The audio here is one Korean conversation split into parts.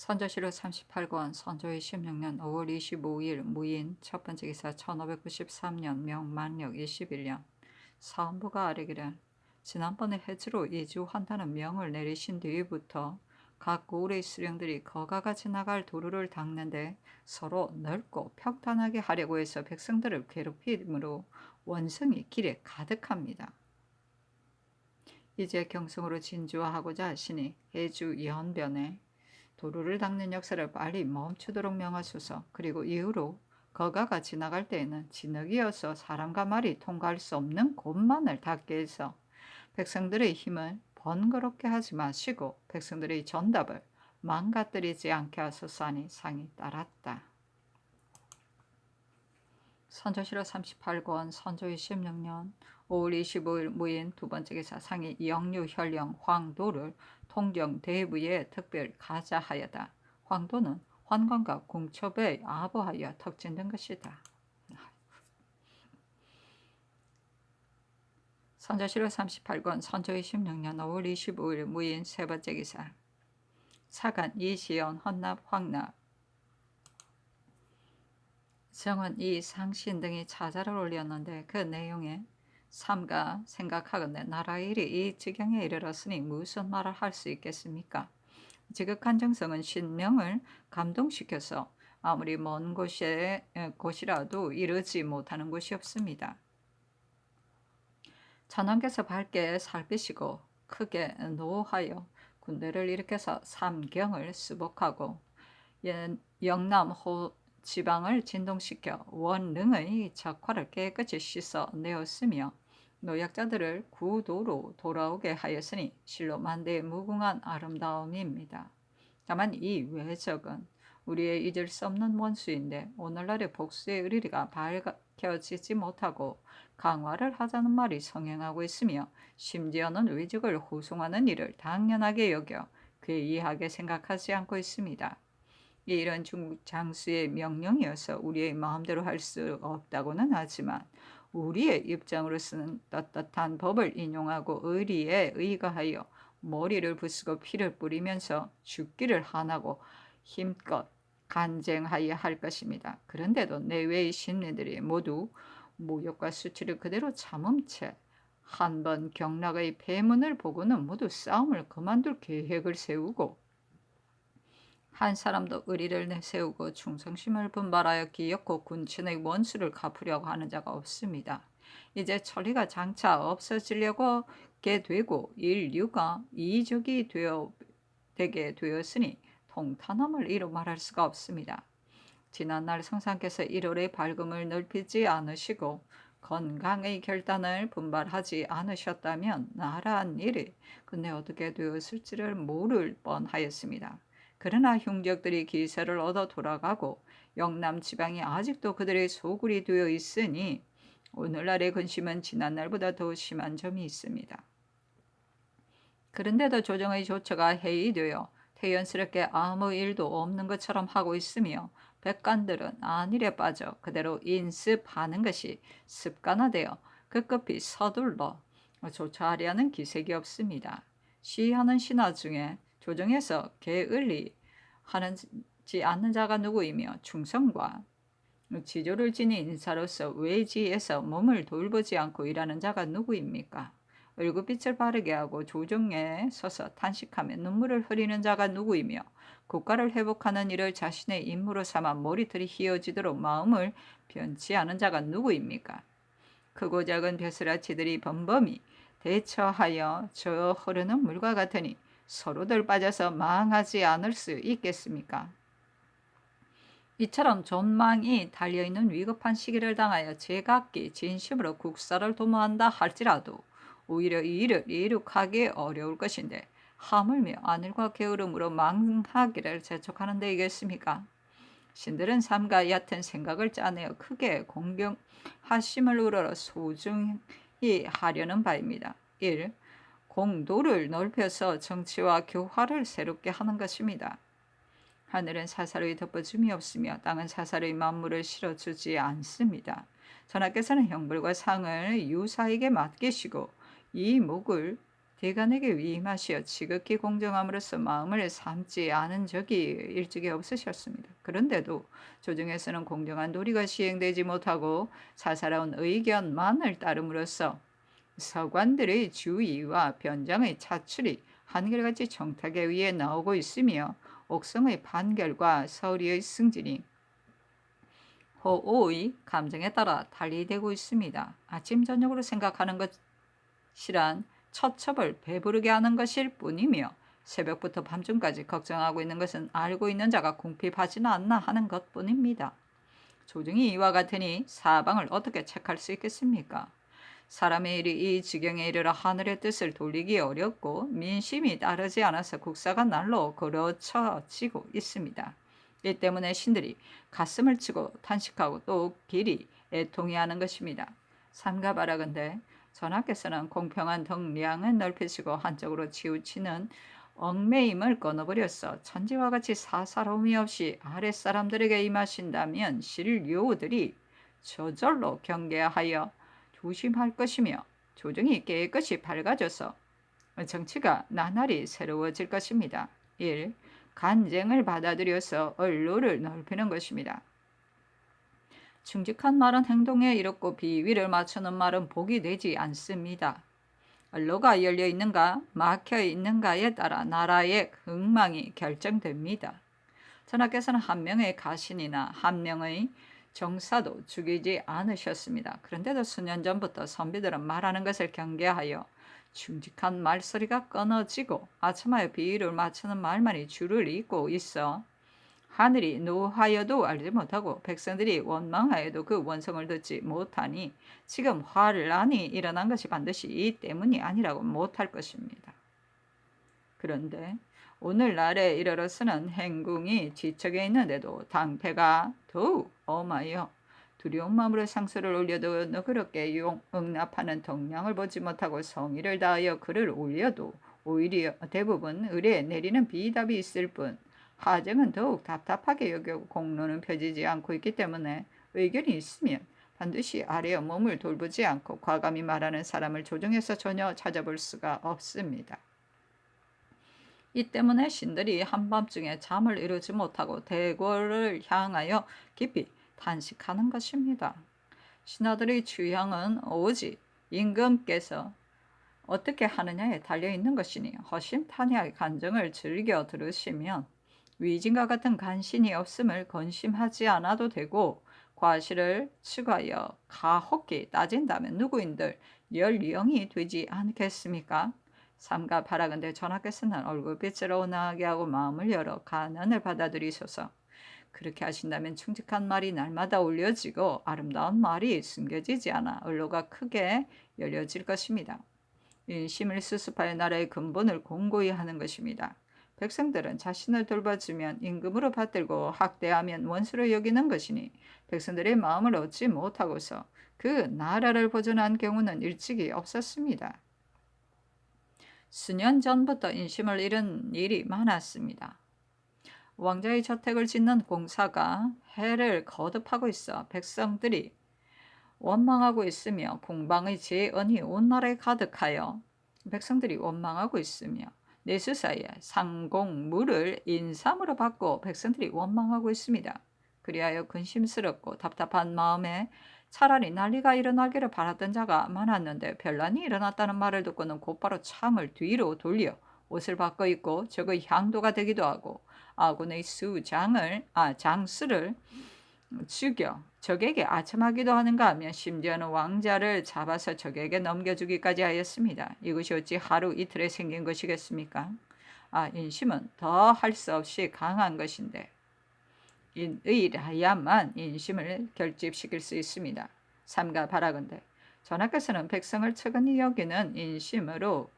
선조실록 38권 선조 26년 5월 25일 무인 첫 번째 기사 1593년 명만력 21년 사헌부가 아뢰기를 지난번에 해주로 이주한다는 명을 내리신 뒤부터 각 고을의 수령들이 거가가 지나갈 도로를 닦는데 서로 넓고 평탄하게 하려고 해서 백성들을 괴롭힘으로 원성이 길에 가득합니다. 이제 경성으로 진주하고자 하시니 해주 연변에 도로를 닦는 역사를 빨리 멈추도록 명하소서. 그리고 이후로 거가가 지나갈 때에는 진흙이어서 사람과 말이 통과할 수 없는 곳만을 닦게 해서 백성들의 힘을 번거롭게 하지 마시고 백성들의 전답을 망가뜨리지 않게 하소서 하니 상이 따랐다. 선조실록 38권 선조 26년 5월 25일 무인 두 번째 기사 상이 영유 현령 황도를 통정 대부에 특별 가자하여다. 황도는 환관과 공첩에 아부하여 턱진된 것이다. 선조실록 38권 선조 26년 5월 25일 무인 세 번째 기사 사간 이시연 헌납 황납 정원 이 상신 등이 차자를 올렸는데 그 내용에 삼가 생각하건대 나라의 일이 이 지경에 이르렀으니 무슨 말을 할 수 있겠습니까? 지극한 정성은 신명을 감동시켜서 아무리 먼 곳이라도 이르지 못하는 곳이 없습니다. 천왕께서 밝게 살피시고 크게 노하여 군대를 일으켜서 삼경을 수복하고 영남호 지방을 진동시켜 원릉의 적화를 깨끗이 씻어내었으며 노약자들을 구도로 돌아오게 하였으니 실로 만대의 무궁한 아름다움입니다. 다만 이 외적은 우리의 잊을 수 없는 원수인데 오늘날의 복수의 의리가 밝혀지지 못하고 강화를 하자는 말이 성행하고 있으며 심지어는 외적을 호송하는 일을 당연하게 여겨 괴이하게 생각하지 않고 있습니다. 이런 중국 장수의 명령이어서 우리의 마음대로 할 수 없다고는 하지만 우리의 입장으로서는 떳떳한 법을 인용하고 의리에 의거하여 머리를 부수고 피를 뿌리면서 죽기를 한하고 힘껏 간쟁하여야 할 것입니다. 그런데도 내외의 신뢰들이 모두 모욕과 수치를 그대로 참은 채 한 번 경락의 배문을 보고는 모두 싸움을 그만둘 계획을 세우고 한 사람도 의리를 내세우고 충성심을 분발하여 기엽고 군친의 원수를 갚으려고 하는 자가 없습니다. 이제 천리가 장차 없어지려고 게 되고 인류가 이적이 되게 되었으니 통탄함을 이루 말할 수가 없습니다. 지난날 성상께서 1월의 밝음을 넓히지 않으시고 건강의 결단을 분발하지 않으셨다면 나라한 일이 근데 어떻게 되었을지를 모를 뻔하였습니다. 그러나 흉적들이 기세를 얻어 돌아가고 영남 지방이 아직도 그들의 소굴이 되어 있으니 오늘날의 근심은 지난날보다 더 심한 점이 있습니다. 그런데도 조정의 조처가 해이되어 태연스럽게 아무 일도 없는 것처럼 하고 있으며 백관들은 안일에 빠져 그대로 인습하는 것이 습관화되어 급급히 서둘러 조처하려는 기색이 없습니다. 시하는 신하 중에 조정에서 게을리 하지 않는 자가 누구이며 충성과 지조를 지닌 인사로서 외지에서 몸을 돌보지 않고 일하는 자가 누구입니까? 얼굴빛을 바르게 하고 조정에 서서 탄식하며 눈물을 흘리는 자가 누구이며 국가를 회복하는 일을 자신의 임무로 삼아 머리털이 휘어지도록 마음을 변치 않은 자가 누구입니까? 크고 작은 벼슬아치들이 범범히 대처하여 저 흐르는 물과 같으니 서로들 빠져서 망하지 않을 수 있겠습니까? 이처럼 전망이 달려있는 위급한 시기를 당하여 제각기 진심으로 국사를 도모한다 할지라도 오히려 이 일을 이룩하기 어려울 것인데 하물며 안일과 게으름으로 망하기를 재촉하는 데이겠습니까? 신들은 삼가 얕은 생각을 짜내어 크게 공경하심을 우러러 소중히 하려는 바입니다. 1. 공도를 넓혀서 정치와 교화를 새롭게 하는 것입니다. 하늘은 사사로이 덮어줌이 없으며 땅은 사사로이 만물을 실어주지 않습니다. 전하께서는 형벌과 상을 유사에게 맡기시고 이 목을 대간에게 위임하시어 지극히 공정함으로써 마음을 삼지 않은 적이 일찍이 없으셨습니다. 그런데도 조정에서는 공정한 도리가 시행되지 못하고 사사로운 의견만을 따름으로써 서관들의 주의와 변장의 차출이 한결같이 정탁에 의해 나오고 있으며 옥성의 판결과 서리의 승진이 호오의 감정에 따라 달리되고 있습니다. 아침 저녁으로 생각하는 것이란 처첩을 배부르게 하는 것일 뿐이며 새벽부터 밤중까지 걱정하고 있는 것은 알고 있는 자가 궁핍하지는 않나 하는 것뿐입니다. 조정이 이와 같으니 사방을 어떻게 책할 수 있겠습니까? 사람의 일이 이 지경에 이르러 하늘의 뜻을 돌리기 어렵고 민심이 따르지 않아서 국사가 날로 그르쳐지고 있습니다. 이 때문에 신들이 가슴을 치고 탄식하고 또 길이 애통해 하는 것입니다. 삼가 바라건대 전하께서는 공평한 덕량을 넓히시고 한쪽으로 치우치는 얽매임을 끊어버려서 천지와 같이 사사로움이 없이 아랫사람들에게 임하신다면 신료들이 저절로 경계하여 조심할 것이며 조정이 깨끗이 밝아져서 정치가 나날이 새로워질 것입니다. 1. 간쟁을 받아들여서 언로를 넓히는 것입니다. 충직한 말은 행동에 이롭고 비위를 맞추는 말은 복이 되지 않습니다. 언로가 열려 있는가 막혀 있는가에 따라 나라의 흥망이 결정됩니다. 전하께서는 한 명의 가신이나 한 명의 정사도 죽이지 않으셨습니다. 그런데도 수년 전부터 선비들은 말하는 것을 경계하여 충직한 말소리가 끊어지고 아첨하여 비위를 맞추는 말만이 줄을 잇고 있어 하늘이 노하여도 알지 못하고 백성들이 원망하여도 그 원성을 듣지 못하니 지금 환란이 일어난 것이 반드시 이 때문이 아니라고 못할 것입니다. 그런데 오늘날에 이르러서는 행궁이 지척에 있는데도 당패가 더욱 엄하여 두려운 마음으로 상소를 올려도 너그럽게 응납하는 덕량을 보지 못하고 성의를 다하여 글을 올려도 오히려 대부분 의뢰에 내리는 비답이 있을 뿐 하정은 더욱 답답하게 여기고 공로는 펴지지 않고 있기 때문에 의견이 있으면 반드시 아래어 몸을 돌보지 않고 과감히 말하는 사람을 조정해서 전혀 찾아볼 수가 없습니다. 이 때문에 신들이 한밤중에 잠을 이루지 못하고 대궐을 향하여 깊이 탄식하는 것입니다. 신하들의 취향은 오직 임금께서 어떻게 하느냐에 달려있는 것이니 허심탄회하게 간정을 즐겨 들으시면 위진과 같은 간신이 없음을 건심하지 않아도 되고 과실을 추가하여 가혹히 따진다면 누구인들 열령이 되지 않겠습니까? 삼가 바라건대 전하께서는 얼굴빛을 온화하게 하고 마음을 열어 간언을 받아들이소서. 그렇게 하신다면 충직한 말이 날마다 올려지고 아름다운 말이 숨겨지지 않아 언로가 크게 열려질 것입니다. 인심을 수습하여 나라의 근본을 공고히 하는 것입니다. 백성들은 자신을 돌봐주면 임금으로 받들고 학대하면 원수로 여기는 것이니 백성들의 마음을 얻지 못하고서 그 나라를 보존한 경우는 일찍이 없었습니다. 수년 전부터 인심을 잃은 일이 많았습니다. 왕자의 저택을 짓는 공사가 해를 거듭하고 있어 백성들이 원망하고 있으며 궁방의 재언이 온 나라에 가득하여 백성들이 원망하고 있으며 내수사에 상공물을 인삼으로 받고 백성들이 원망하고 있습니다. 그리하여 근심스럽고 답답한 마음에 차라리 난리가 일어나기를 바랐던 자가 많았는데 별난이 일어났다는 말을 듣고는 곧바로 창을 뒤로 돌려 옷을 바꿔 입고 적의 향도가 되기도 하고 아군의 장수를 죽여 적에게 아첨하기도 하는가 하면 심지어는 왕자를 잡아서 적에게 넘겨주기까지 하였습니다. 이것이 어찌 하루 이틀에 생긴 것이겠습니까? 인심은 더 할 수 없이 강한 것인데 인의라야만 인심을 결집시킬 수 있습니다. 삼가 바라건대 전하께서는 백성을 측은히 여기는 인심으로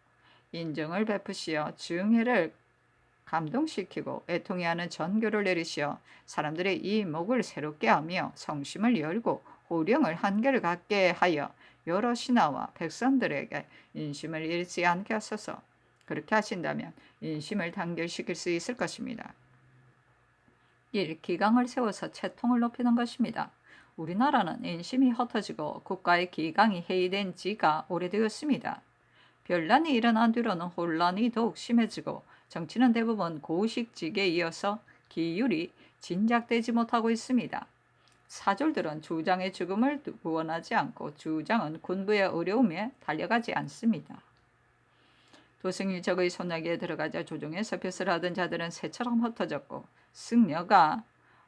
인정을 베푸시어 증회를 감동시키고 애통해 하는 전교를 내리시어 사람들의 이 목을 새롭게 하며 성심을 열고 호령을 한결 갖게 하여 여러 신하와 백성들에게 인심을 잃지 않게 하소서. 그렇게 하신다면 인심을 단결시킬 수 있을 것입니다. 1. 기강을 세워서 채통을 높이는 것입니다. 우리나라는 인심이 흩어지고 국가의 기강이 해이된 지가 오래되었습니다. 변란이 일어난 뒤로는 혼란이 더욱 심해지고 정치는 대부분 고식직에 이어서 기율이 진작되지 못하고 있습니다. 사졸들은 주장의 죽음을 구원하지 않고 주장은 군부의 어려움에 달려가지 않습니다. 도승이 적의 손아귀에 들어가자 조종에서 벼슬 하던 자들은 새처럼 흩어졌고 승려가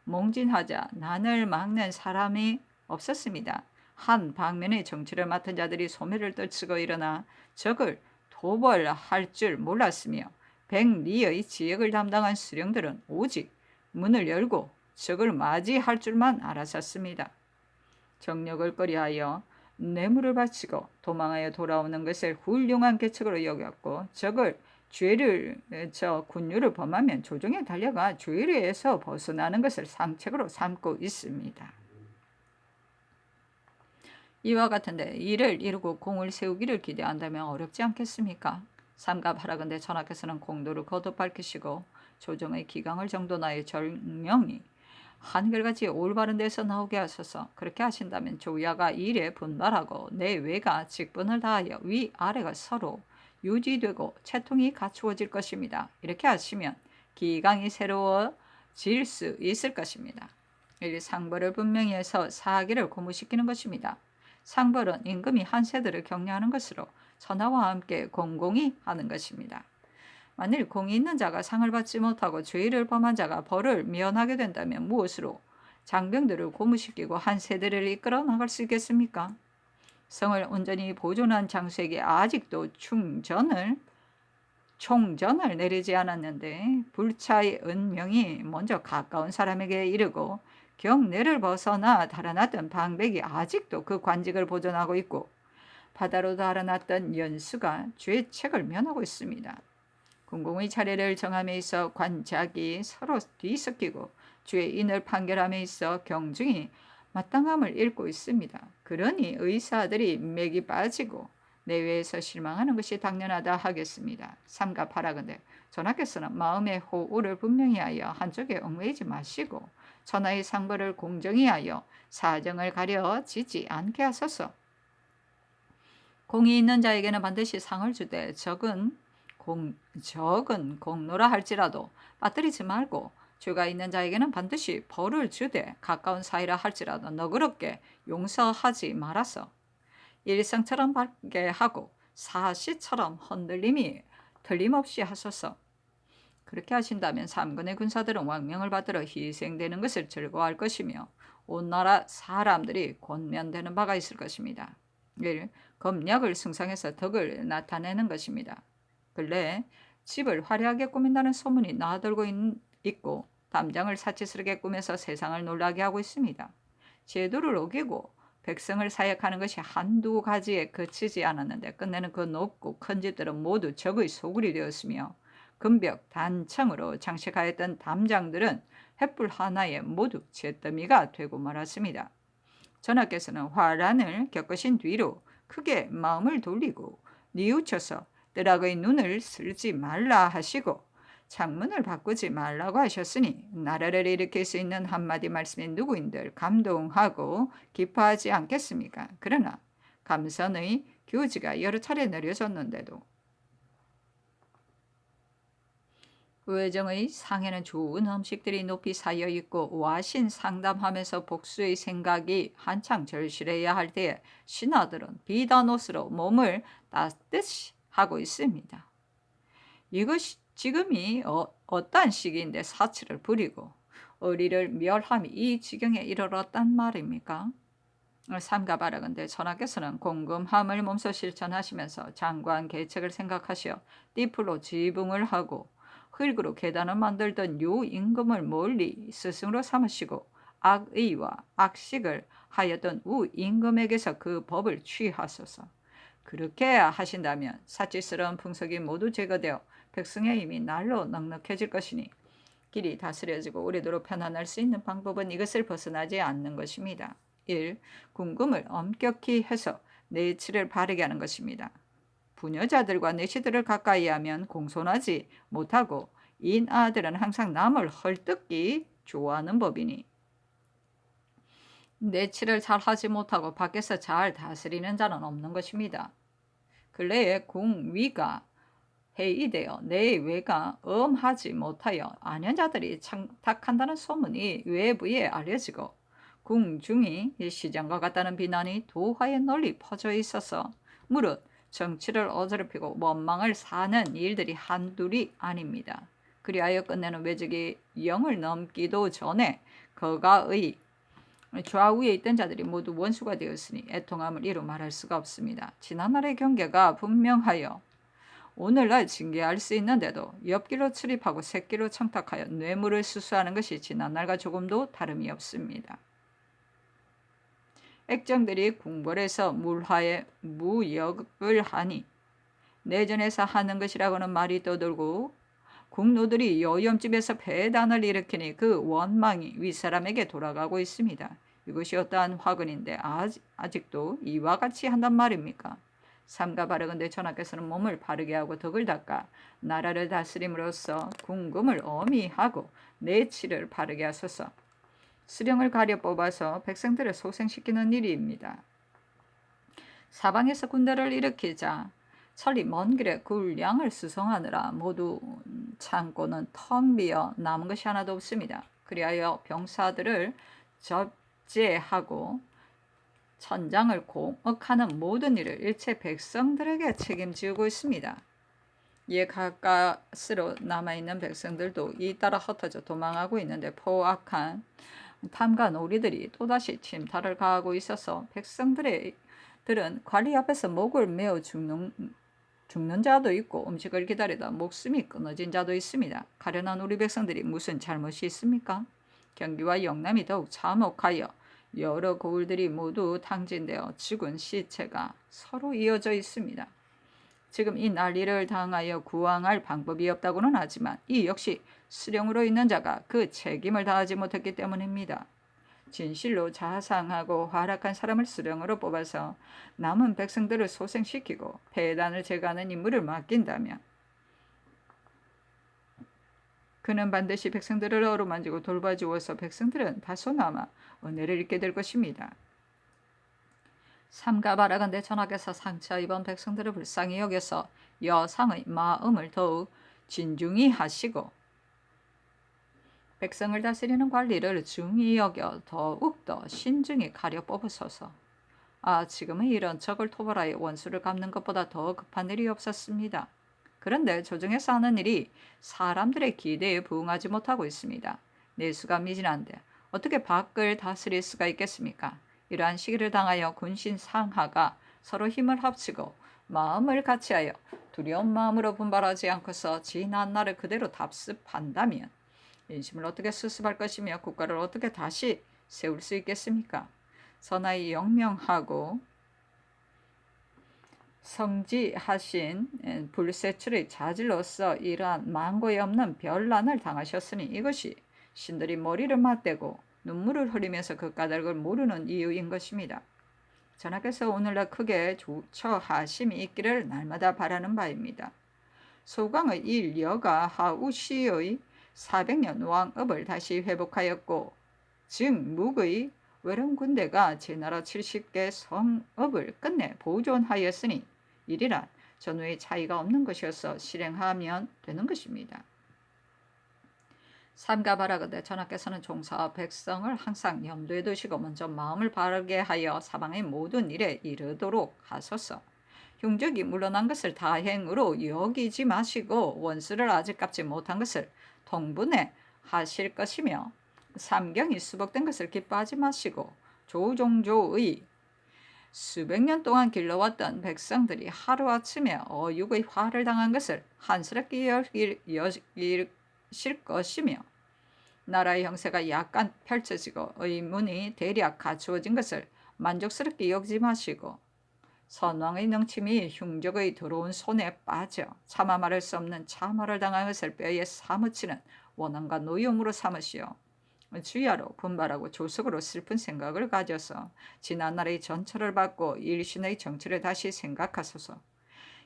몽진하자 난을 막는 사람이 없었습니다. 한 방면의 정치를 맡은 자들이 소매를 떨치고 일어나 적을 도벌할 줄 몰랐으며 백리의 지역을 담당한 수령들은 오직 문을 열고 적을 맞이할 줄만 알았었습니다. 정력을 꺼리하여 뇌물을 바치고 도망하여 돌아오는 것을 훌륭한 계책으로 여겼고 적을 군유를 범하면 조정에 달려가 죄례에서 벗어나는 것을 상책으로 삼고 있습니다. 이와 같은데 이를 이루고 공을 세우기를 기대한다면 어렵지 않겠습니까? 삼가하라건대 전하께서는 공도를 거듭 밝히시고 조정의 기강을 정돈하여 정령이 한결같이 올바른 데서 나오게 하소서. 그렇게 하신다면 조야가 일에 분발하고 내외가 직분을 다하여 위아래가 서로 유지되고 채통이 갖추어질 것입니다. 이렇게 하시면 기강이 새로워질 수 있을 것입니다. 이 상벌을 분명히 해서 사기를 고무시키는 것입니다. 상벌은 임금이 한 세대를 격려하는 것으로 전하와 함께 공공히 하는 것입니다. 만일 공이 있는 자가 상을 받지 못하고 죄를 범한 자가 벌을 면하게 된다면 무엇으로 장병들을 고무시키고 한 세대를 이끌어 나갈 수 있겠습니까? 성을 온전히 보존한 장수에게 아직도 총전을 내리지 않았는데 불차의 은명이 먼저 가까운 사람에게 이르고 경내를 벗어나 달아났던 방백이 아직도 그 관직을 보존하고 있고 바다로 달아났던 연수가 죄책을 면하고 있습니다. 공공의 차례를 정함에 있어 관작이 서로 뒤섞이고 죄인을 판결함에 있어 경중이 마땅함을 잃고 있습니다. 그러니 의사들이 맥이 빠지고 내외에서 실망하는 것이 당연하다 하겠습니다. 삼가하라건대 전하께서는 마음의 호우를 분명히 하여 한쪽에 얽매이지 마시고 전하의 상벌을 공정히 하여 사정을 가려지지 않게 하소서. 공이 있는 자에게는 반드시 상을 주되 적은 공로라 할지라도 빠뜨리지 말고 죄가 있는 자에게는 반드시 벌을 주되 가까운 사이라 할지라도 너그럽게 용서하지 말아서 일성처럼 밝게 하고 사시처럼 흔들림이 틀림없이 하소서. 그렇게 하신다면 삼군의 군사들은 왕명을 받들어 희생되는 것을 즐거워할 것이며 온 나라 사람들이 권면되는 바가 있을 것입니다. 1. 검약을 승상해서 덕을 나타내는 것입니다. 근래 집을 화려하게 꾸민다는 소문이 나돌고 있고 담장을 사치스럽게 꾸며서 세상을 놀라게 하고 있습니다. 제도를 어기고 백성을 사역하는 것이 한두 가지에 그치지 않았는데 끝내는 그 높고 큰 집들은 모두 적의 소굴이 되었으며 금벽 단청으로 장식하였던 담장들은 횃불 하나에 모두 잿더미가 되고 말았습니다. 전하께서는 화란을 겪으신 뒤로 크게 마음을 돌리고 뉘우쳐서 뜨락의 눈을 쓸지 말라 하시고 창문을 바꾸지 말라고 하셨으니 나라를 일으킬 수 있는 한마디 말씀이 누구인들 감동하고 기뻐하지 않겠습니까? 그러나 감선의 교지가 여러 차례 내려졌는데도 의정의 상에는 좋은 음식들이 높이 쌓여 있고 와신 상담하면서 복수의 생각이 한창 절실해야 할 때에 신하들은 비단 옷으로 몸을 따뜻이 하고 있습니다. 이것이 지금이 어떠한 시기인데 사치를 부리고 의리를 멸함이 이 지경에 이르렀단 말입니까? 삼가바라건대 전하께서는 공금함을 몸소 실천하시면서 장관 계책을 생각하시어 띠풀로 지붕을 하고 흙으로 계단을 만들던 유임금을 멀리 스승으로 삼으시고 악의와 악식을 하였던 우임금에게서 그 법을 취하소서. 그렇게 하신다면 사치스러운 풍속이 모두 제거되어 백성의 힘이 날로 넉넉해질 것이니 길이 다스려지고 오래도록 편안할 수 있는 방법은 이것을 벗어나지 않는 것입니다. 1. 궁금을 엄격히 해서 내치를 바르게 하는 것입니다. 부녀자들과 내시들을 가까이 하면 공손하지 못하고 인아들은 항상 남을 헐뜯기 좋아하는 법이니 내치를 잘 하지 못하고 밖에서 잘 다스리는 자는 없는 것입니다. 근래에 궁위가 해이되어 내외가 엄하지 못하여 안연자들이 창탁한다는 소문이 외부에 알려지고 궁중이 시장과 같다는 비난이 도하에 널리 퍼져 있어서 무릇 정치를 어지럽히고 원망을 사는 일들이 한둘이 아닙니다. 그리하여 끝내는 외적이 영을 넘기도 전에 거가의 좌우에 있던 자들이 모두 원수가 되었으니 애통함을 이루 말할 수가 없습니다. 지난날의 경계가 분명하여 오늘날 징계할 수 있는데도 옆길로 출입하고 새길로 청탁하여 뇌물을 수수하는 것이 지난날과 조금도 다름이 없습니다. 액정들이 궁궐에서 물화에 무역을 하니 내전에서 하는 것이라고는 말이 떠돌고 국노들이 여염집에서 배단을 일으키니 그 원망이 윗사람에게 돌아가고 있습니다. 이것이 어떠한 화근인데 아직도 이와 같이 한단 말입니까? 삼가 바르건대 전하께서는 몸을 바르게 하고 덕을 닦아 나라를 다스림으로써 궁금을 어미하고 내치를 바르게 하소서. 수령을 가려 뽑아서 백성들을 소생시키는 일입니다. 사방에서 군대를 일으키자 천리 먼 길에 굴량을 수송하느라 모두 창고는 텅 비어 남은 것이 하나도 없습니다. 그리하여 병사들을 접제하고 천장을 공업하는 모든 일을 일체 백성들에게 책임지고 있습니다. 이에 가까스로 남아있는 백성들도 잇따라 흩어져 도망하고 있는데 포악한 탐과 놀이들이 또다시 침탈을 가하고 있어서 백성들은 관리 앞에서 목을 메어 죽는 자도 있고 음식을 기다리다 목숨이 끊어진 자도 있습니다. 가련한 우리 백성들이 무슨 잘못이 있습니까? 경기와 영남이 더욱 참혹하여 여러 고을들이 모두 탕진되어 죽은 시체가 서로 이어져 있습니다. 지금 이 난리를 당하여 구항할 방법이 없다고는 하지만 이 역시 수령으로 있는 자가 그 책임을 다하지 못했기 때문입니다. 진실로 자상하고 활약한 사람을 수령으로 뽑아서 남은 백성들을 소생시키고 폐단을 제거하는 임무를 맡긴다면 그는 반드시 백성들을 어루만지고 돌봐주어서 백성들은 다소나마 은혜를 입게 될 것입니다. 삼가 바라건대 전하께서 상처 입은 백성들을 불쌍히 여겨서 여상의 마음을 더욱 진중히 하시고 백성을 다스리는 관리를 중히 여겨 더욱더 신중히 가려 뽑으소서. 지금의 일은 적을 토벌하여 원수를 갚는 것보다 더 급한 일이 없었습니다. 그런데 조정에서 하는 일이 사람들의 기대에 부응하지 못하고 있습니다. 내수가 미진한데 어떻게 밖을 다스릴 수가 있겠습니까? 이러한 시기를 당하여 군신 상하가 서로 힘을 합치고 마음을 같이하여 두려운 마음으로 분발하지 않고서 지난 날을 그대로 답습한다면 인심을 어떻게 수습할 것이며 국가를 어떻게 다시 세울 수 있겠습니까? 선하이 영명하고 성지하신 불세출의 자질로서 이러한 만고에 없는 별난을 당하셨으니 이것이 신들이 머리를 맞대고 눈물을 흘리면서 그 까닭을 모르는 이유인 것입니다. 전하께서 오늘날 크게 조처하심이 있기를 날마다 바라는 바입니다. 소강의 일여가 하우시의 400년 왕업을 다시 회복하였고 즉 묵의 외로운 군대가 제나라 70개 성읍을 끝내 보존하였으니 이리란 전후의 차이가 없는 것이어서 실행하면 되는 것입니다. 삼가 바라건대 전하께서는 종사와 백성을 항상 염두에 두시고 먼저 마음을 바르게 하여 사방의 모든 일에 이르도록 하소서. 흉적이 물러난 것을 다행으로 여기지 마시고 원수를 아직 갚지 못한 것을 통분해 하실 것이며 삼경이 수복된 것을 기뻐하지 마시고 조종조의 수백 년 동안 길러왔던 백성들이 하루아침에 어육의 화를 당한 것을 한스럽게 여기실 것이며 나라의 형세가 약간 펼쳐지고 의문이 대략 갖추어진 것을 만족스럽게 여기지 마시고 선왕의 능침이 흉적의 더러운 손에 빠져 차마 말할 수 없는 참화를 당한 것을 뼈에 사무치는 원한과 노여움으로 삼으시오. 주야로 분발하고 조속으로 슬픈 생각을 가져서 지난날의 전철을 받고 일신의 정치를 다시 생각하소서.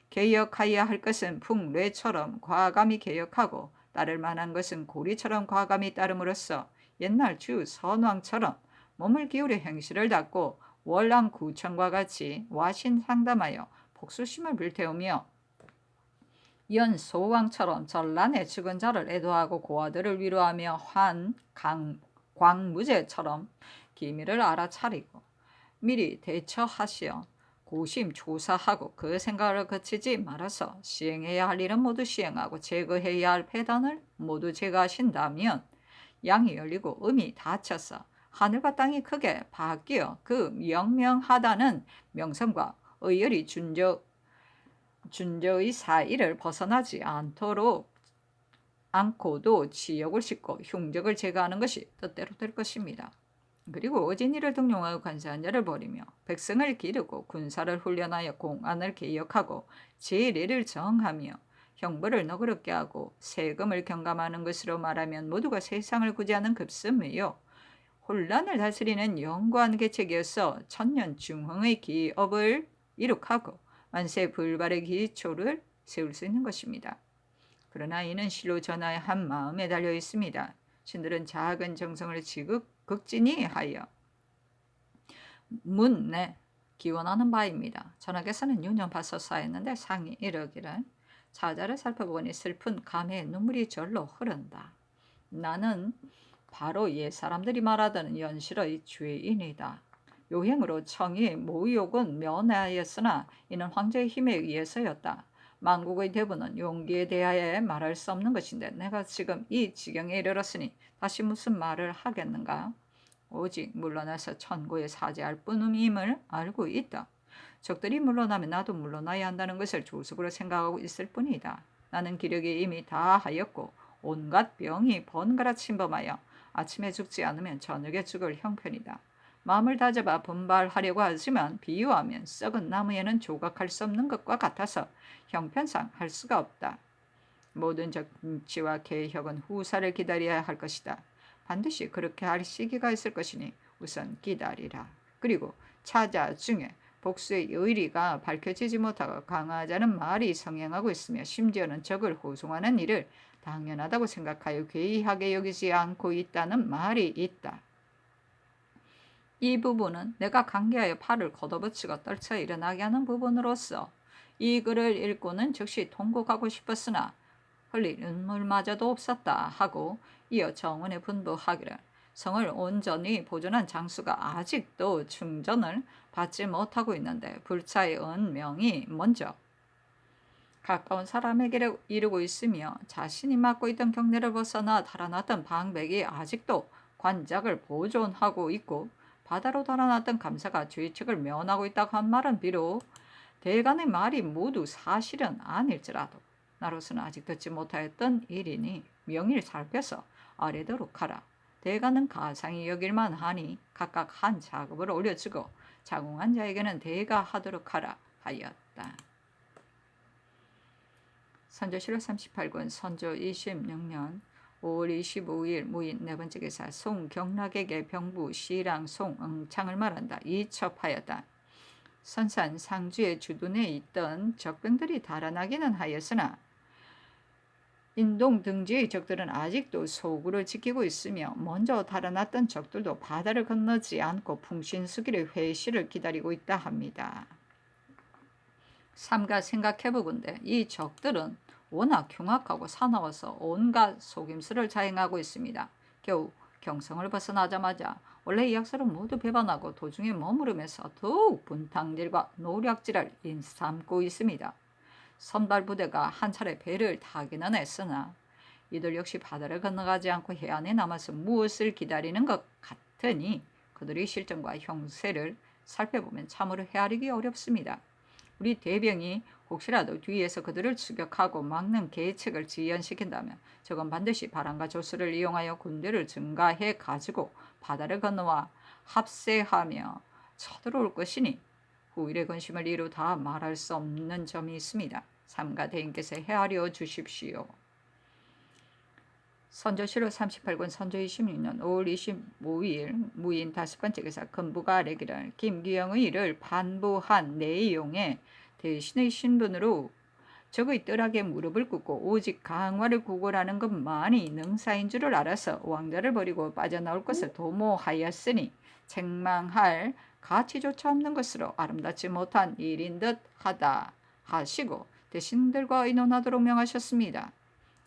개혁하여야 할 것은 풍뢰처럼 과감히 개혁하고 따를 만한 것은 고리처럼 과감히 따름으로써 옛날 주 선왕처럼 몸을 기울여 행실을 닦고 월남구청과 같이 와신 상담하여 복수심을 불태우며 연 소왕처럼 전란에 죽은 자를 애도하고 고아들을 위로하며 광무제처럼 기밀을 알아차리고 미리 대처하시어 고심 조사하고 그 생각을 거치지 말아서 시행해야 할 일은 모두 시행하고 제거해야 할 폐단을 모두 제거하신다면 양이 열리고 음이 닫혀서 하늘과 땅이 크게 바뀌어 그 명명하다는 명성과 의열이 준저의 사이를 벗어나지 않고도 지역을 싣고 흉적을 제거하는 것이 뜻대로 될 것입니다. 그리고 어진 이를 등용하여 관세한 자를 버리며 백성을 기르고 군사를 훈련하여 공안을 개혁하고 제례를 정하며 형벌을 너그럽게 하고 세금을 경감하는 것으로 말하면 모두가 세상을 구제하는 급습이요 혼란을 다스리는 영구한 계책이어서 천년 중흥의 기업을 이룩하고 만세 불발의 기초를 세울 수 있는 것입니다. 그러나 이는 실로 전하의 한 마음에 달려 있습니다. 신들은 작은 정성을 극진히 하여 문내 기원하는 바입니다. 전하께서는 유념하소서했는데 상이 이르기를 사자를 살펴보니 슬픈 감회의 눈물이 절로 흐른다. 나는 바로 옛사람들이 말하던 연실의 죄인이다. 요행으로 청이 모욕은 면하였으나 이는 황제의 힘에 의해서였다. 만국의 대부는 용기에 대하여 말할 수 없는 것인데 내가 지금 이 지경에 이르렀으니 다시 무슨 말을 하겠는가? 오직 물러나서 천고에 사죄할 뿐임을 알고 있다. 적들이 물러나면 나도 물러나야 한다는 것을 조숙으로 생각하고 있을 뿐이다. 나는 기력이 이미 다하였고 온갖 병이 번갈아 침범하여 아침에 죽지 않으면 저녁에 죽을 형편이다. 마음을 다잡아 분발하려고 하지만 비유하면 썩은 나무에는 조각할 수 없는 것과 같아서 형편상 할 수가 없다. 모든 정치와 개혁은 후사를 기다려야 할 것이다. 반드시 그렇게 할 시기가 있을 것이니 우선 기다리라. 그리고 차자 중에 복수의 의리가 밝혀지지 못하고 강화자는 말이 성행하고 있으며 심지어는 적을 호송하는 일을 당연하다고 생각하여 괴이하게 여기지 않고 있다는 말이 있다. 이 부분은 내가 강개하여 팔을 걷어붙이고 떨쳐 일어나게 하는 부분으로서 이 글을 읽고는 즉시 통곡하고 싶었으나 흘릴 눈물마저도 없었다 하고 이어 정원에 분부하기를 성을 온전히 보존한 장수가 아직도 충전을 받지 못하고 있는데 불차의 은명이 먼저 가까운 사람에게 이르고 있으며 자신이 맡고 있던 경례를 벗어나 달아났던 방백이 아직도 관작을 보존하고 있고 바다로 달아났던 감사가 죄책을 면하고 있다고 한 말은 비록 대간의 말이 모두 사실은 아닐지라도 나로서는 아직 듣지 못하였던 일이니 명의를 살펴서 아뢰도록 하라. 대간은 가상이 여길만 하니 각각 한 작업을 올려주고 자궁한 자에게는 대가하도록 하라 하였다. 선조실록 38권 선조 26년 5월 25일 무인 네 번째 기사 송경락에게 병부 시랑 송응창을 말한다. 이첩하였다. 선산 상주의 주둔에 있던 적병들이 달아나기는 하였으나 인동 등지의 적들은 아직도 소구를 지키고 있으며 먼저 달아났던 적들도 바다를 건너지 않고 풍신수길의 회시를 기다리고 있다 합니다. 삼가 생각해보건대 이 적들은 워낙 흉악하고 사나워서 온갖 속임수를 자행하고 있습니다. 겨우 경성을 벗어나자마자 원래 이 약사를 모두 배반하고 도중에 머무르면서 더욱 분탕질과 노략질을 인삼고 있습니다. 선발 부대가 한 차례 배를 타기는 했으나 이들 역시 바다를 건너가지 않고 해안에 남아서 무엇을 기다리는 것 같으니 그들의 실정과 형세를 살펴보면 참으로 헤아리기 어렵습니다. 우리 대병이 혹시라도 뒤에서 그들을 추격하고 막는 계책을 지연시킨다면 저건 반드시 바람과 조수를 이용하여 군대를 증가해 가지고 바다를 건너와 합세하며 쳐들어올 것이니 후일의 근심을 이루 다 말할 수 없는 점이 있습니다. 삼가 대인께서 헤아려 주십시오. 선조실록 38권 선조 26년 5월 25일 무인 5번째 기사 금부가 아래기를 김기영의 일을 반부한 내용에 대신의 신분으로 적의 뜰하게 무릎을 꿇고 오직 강화를 구걸하는 것만이 능사인 줄을 알아서 왕자를 버리고 빠져나올 것을 도모하였으니 책망할 가치조차 없는 것으로 아름답지 못한 일인 듯 하다 하시고 대신들과 의논하도록 명하셨습니다.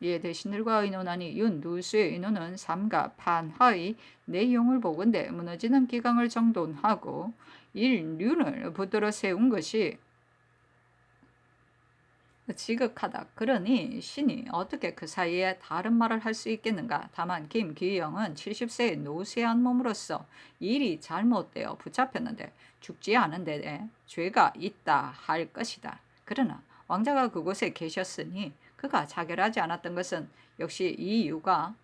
이에 대신들과 의논하니 윤 누수의 의논은 삼가 판하의 내용을 보건대 무너지는 기강을 정돈하고 일륜을 붙들어 세운 것이 지극하다. 그러니 신이 어떻게 그 사이에 다른 말을 할 수 있겠는가. 다만 김기영은 70세의 노쇠한 몸으로서 일이 잘못되어 붙잡혔는데 죽지 않은 데 죄가 있다 할 것이다. 그러나 왕자가 그곳에 계셨으니 그가 자결하지 않았던 것은 역시 이유가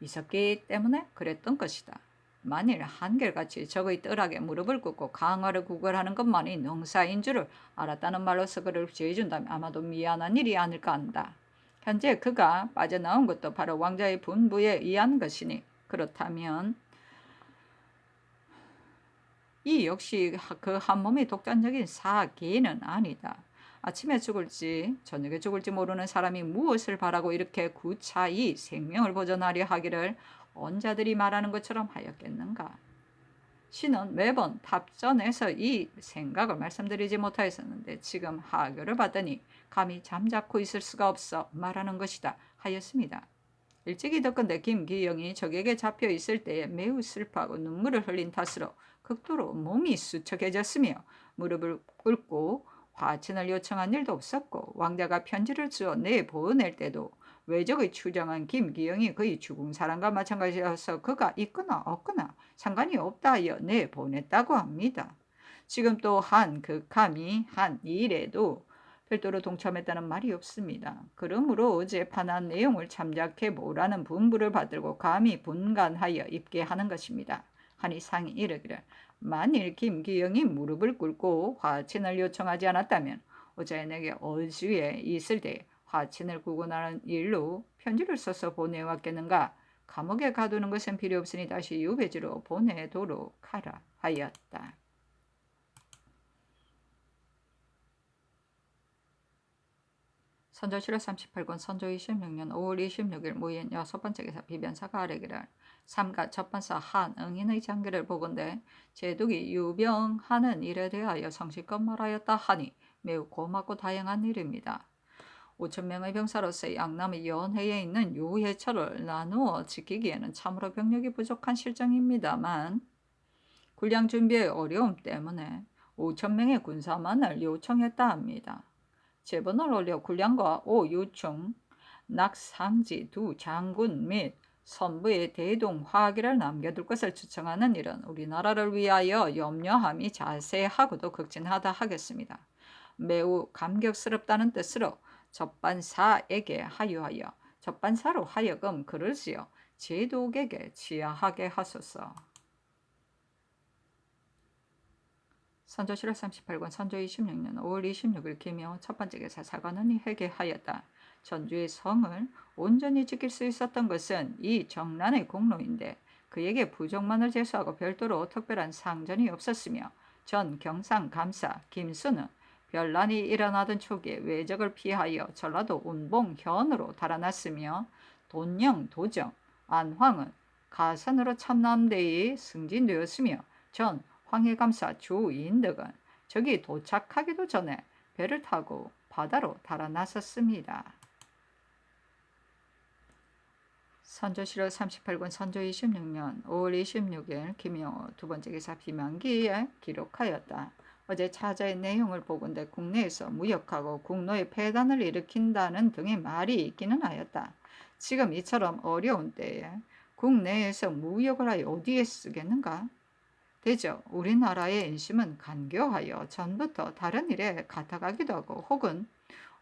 있었기 때문에 그랬던 것이다. 만일 한결같이 적의 뜰하게 무릎을 꿇고 강화를 구걸하는 것만이 능사인 줄을 알았다는 말로서 그를 죄해준다면 아마도 미안한 일이 아닐까 한다. 현재 그가 빠져나온 것도 바로 왕자의 분부에 의한 것이니 그렇다면 이 역시 그 한 몸이 독단적인 사기는 아니다. 아침에 죽을지 저녁에 죽을지 모르는 사람이 무엇을 바라고 이렇게 구차히 생명을 보존하려 하기를 언자들이 말하는 것처럼 하였겠는가. 신은 매번 답전에서 이 생각을 말씀드리지 못하였었는데 지금 하교를 받더니 감히 잠자코 있을 수가 없어 말하는 것이다 하였습니다. 일찍이 듣건대 김기영이 적에게 잡혀 있을 때에 매우 슬퍼하고 눈물을 흘린 탓으로 극도로 몸이 수척해졌으며 무릎을 꿇고 화친을 요청한 일도 없었고 왕자가 편지를 주어 내보낼 때도 외적의 추정한 김기영이 그의 죽은 사람과 마찬가지여서 그가 있거나 없거나 상관이 없다 하여 내보냈다고 합니다. 지금 또 한 극함이 한 일에도 별도로 동참했다는 말이 없습니다. 그러므로 어제 판한 내용을 참작해 보라는 분부를 받들고 감히 분간하여 입게 하는 것입니다. 하니 상이 이르기를 만일 김기영이 무릎을 꿇고 화친을 요청하지 않았다면 어제 내게 어주에 있을 때 화친을 구근하는 일로 편지를 써서 보내왔겠는가. 감옥에 가두는 것은 필요 없으니 다시 유배지로 보내도록 하라 하였다. 선조실록 38권 선조 26년 5월 26일 무인 6번째 기사 비변사가 아래기를 삼가 첫번사 한응인의 장기를 보건대 제독이 유병하는 일에 대하여 성실껏 말하였다 하니 매우 고맙고 다양한 일입니다. 5,000명의 병사로서 양남의 연해에 있는 요해처를 나누어 지키기에는 참으로 병력이 부족한 실정입니다만 군량 준비의 어려움 때문에 5,000명의 군사만을 요청했다 합니다. 제본을 올려 군량과 오유충, 낙상지 두 장군 및 선부의 대동화기를 남겨둘 것을 추청하는 일은 우리나라를 위하여 염려함이 자세하고도 극진하다 하겠습니다. 매우 감격스럽다는 뜻으로 접반사에게 하유하여 접반사로 하여금 그를 지어 제독에게 치하하게 하소서. 선조실록 38권 선조 26년 5월 26일 김영 첫번째 기사 사관원이 회개하였다. 전주의 성을 온전히 지킬 수 있었던 것은 이 정란의 공로인데 그에게 부족만을 제수하고 별도로 특별한 상전이 없었으며 전 경상감사 김수는 별난이 일어나던 초기에 외적을 피하여 전라도 운봉현으로 달아났으며 돈영 도정 안황은 가산으로 참남대에 승진되었으며 전 황해감사 주인덕은 적이 도착하기도 전에 배를 타고 바다로 달아나섰습니다. 선조실록 38권 선조 26년 5월 26일 김영호 두번째 기사 비만기에 기록하였다. 어제 차자의 내용을 보건대 국내에서 무역하고 국노의 폐단을 일으킨다는 등의 말이 있기는 하였다. 지금 이처럼 어려운 때에 국내에서 무역을 하여 어디에 쓰겠는가? 대저 우리나라의 인심은 간교하여 전부터 다른 일에 가다가기도 하고 혹은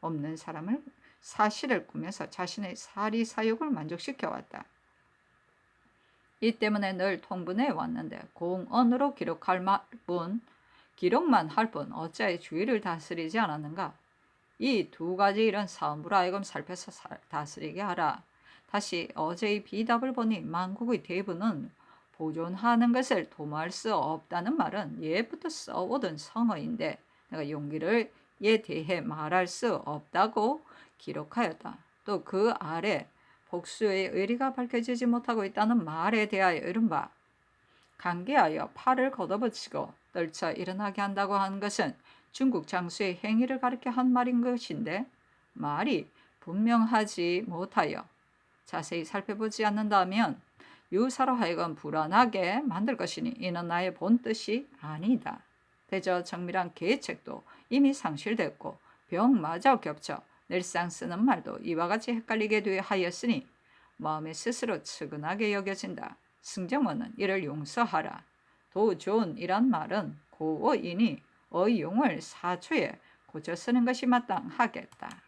없는 사람을 사실을 꾸며서 자신의 사리사욕을 만족시켜왔다. 이 때문에 늘 통분해 왔는데 공언으로 기록만 할 뿐 어찌하여 주의를 다스리지 않았는가? 이 두 가지 일은 사음으로 하여금 살펴서 다스리게 하라. 다시 어제의 비답을 보니 만국의 대부는 보존하는 것을 도모할 수 없다는 말은 예부터 써오던 성어인데 내가 용기를 대해 말할 수 없다고 기록하였다. 또 그 아래 복수의 의리가 밝혀지지 못하고 있다는 말에 대하여 이른바 강개하여 팔을 걷어붙이고 떨쳐 일어나게 한다고 한 것은 중국 장수의 행위를 가리켜 한 말인 것인데 말이 분명하지 못하여 자세히 살펴보지 않는다면 유사로 하여금 불안하게 만들 것이니 이는 나의 본 뜻이 아니다. 대저 정밀한 계책도 이미 상실됐고 병마저 겹쳐 늘상 쓰는 말도 이와 같이 헷갈리게 하였으니 마음에 스스로 측은하게 여겨진다. 승정원은 이를 용서하라. 도존이란 말은 고어이니 어용을 사초에 고쳐 쓰는 것이 마땅하겠다.